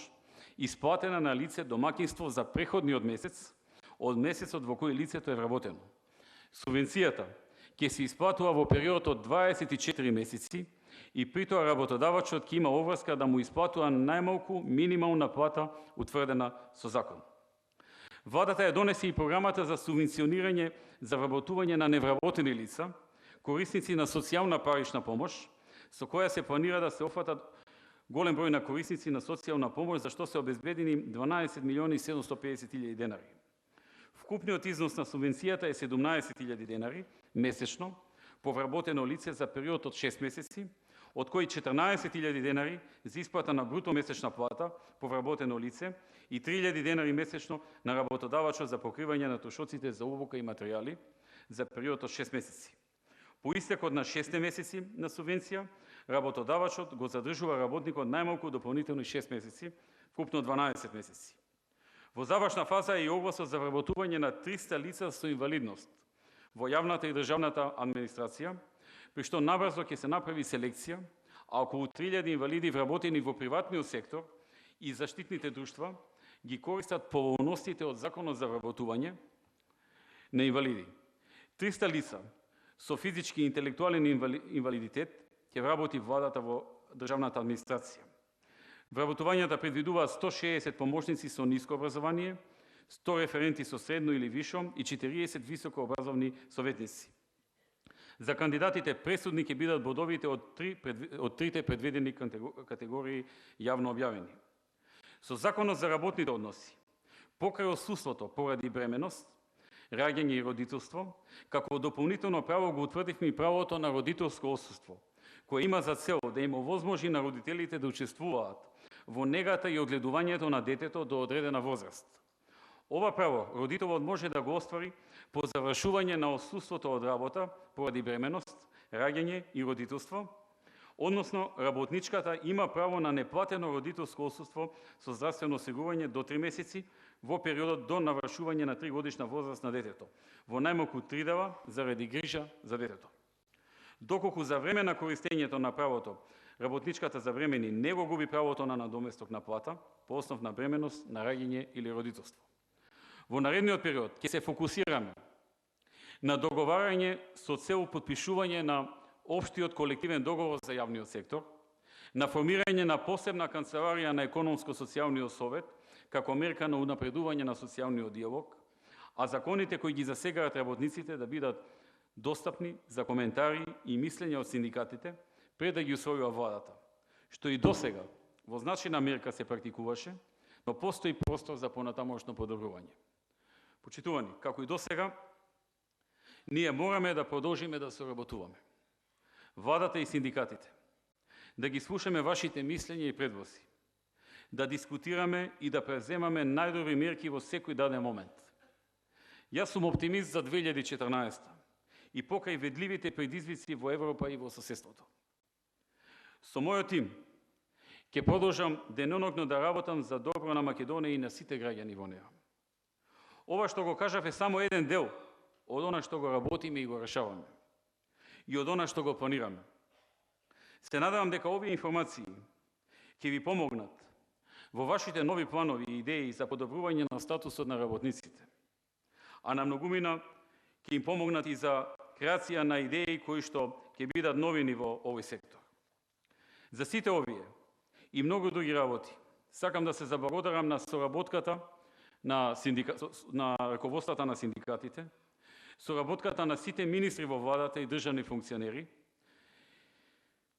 исплатена на лице домаќинство за преходниот месец од месецот во кој лицето е вработено. Субвенцијата ќе се исплатува во период од 24 месеци и при тоа работодавачот ќе има обврска да му исплатува најмалку минимална плата утврдена со закон. Владата ја донесе и програмата за субвенционирање за вработување на невработени лица, корисници на социјална парична помош, со која се планира да се офатат голем број на корисници на социјална помош, за што се обезбедени 12.750.000 денари. Вкупниот износ на субвенцијата е 17.000 денари месечно по вработено лице за период од 6 месеци, од кои 14.000 денари за исплата на бруто месечна плата по вработено лице и 3.000 денари месечно на работодавачот за покривање на трошоците за обука и материјали за период од 6 месеци. По истекот на 6 месеци на субвенција, работодавачот го задржува работникот најмалку дополнителни 6 месеци, вкупно 12 месеци. Во завршна фаза е и огласот за вработување на 300 лица со инвалидност во јавната и државната администрација, при што набрзо ќе се направи селекција, а околу 3000 инвалиди вработени во приватниот сектор и заштитните друштва ги користат поволностите од Законот за вработување на инвалиди. 300 лица со физички и интелектуален инвалидитет ќе вработи владата во државната администрација. Вработувањата предвидуваат 160 помошници со ниско образование, 100 референти со средно или вишо и 40 високо образовни советници. За кандидатите пресудни ќе бидат бодовите од трите предвидени категории јавно објавени. Со Законот за работните односи, покрај отсуството поради бременост, раѓање и родителство, како дополнително право го утврдивме и правото на родителско отсуство, кој има за цел да им овозможи на родителите да учествуваат во негата и огледувањето на детето до одредена возраст. Ова право родителот може да го оствари по завршување на отсуството од работа поради бременост, раѓање и родителство, односно работничката има право на неплатено родителско отсуство со здравствено осигурување до 3 месеци во периодот до навршување на 3 годишна возраст на детето, во најмалку 3 дава заради грижа за детето. Доколку за време на користењето на правото работничката за времени не го губи правото на надоместок на плата по основ на бременост, на раѓање или родителство. Во наредниот период ќе се фокусираме на договарање со цел подпишување на општиот колективен договор за јавниот сектор, на формирање на посебна канцеларија на економско-социјалниот совет како мерка на унапредување на социјалниот диалог, а законите кои ги засегаат работниците да бидат достапни за коментари и мислења од синдикатите пред да ги усвојува владата, што и досега во значајна мерка се практикуваше, но постои простор за понатамошно подобрување. Почитувани, како и досега, ние мораме да продолжиме да соработуваме. Владата и синдикатите, да ги слушаме вашите мислења и предвози, да дискутираме и да преземаме најдобри мерки во секој даден момент. Јас сум оптимист за 2014 и покрај ведливите предизвици во Европа и во соседството. Со мојот тим ќе продолжам денонокно да работам за добро на Македонија и на сите граѓани во неа. Ова што го кажав е само еден дел од она што го работиме и го решаваме и од она што го планираме. Се надевам дека овие информации ќе ви помогнат во вашите нови планови и идеи за подобрување на статусот на работниците, а на многумина ќе им помогнат и за креација на идеи кои што ќе бидат новини во овој сектор. За сите овие и многу други работи сакам да се заблагодарам на соработката на раководствата на синдикатите, соработката на сите министри во владата и државни функционери,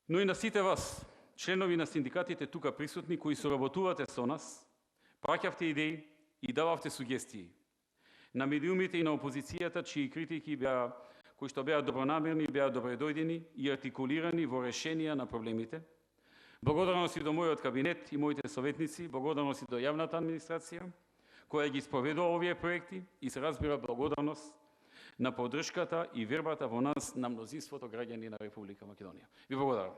но и на сите вас, членови на синдикатите тука присутни, кои соработувате со нас, праќавте идеи и дававте сугестии. на медиумите и на опозицијата, чии критики кои што беа добронамерни, беа добредојдени и артикулирани во решенија на проблемите. Благодарност и до мојот кабинет и моите советници, благодарност и до јавната администрација, која ги спроведува овие проекти и се разбира благодарност на поддршката и вербата во нас на мнозинството граѓани на Република Македонија. Ви благодарам.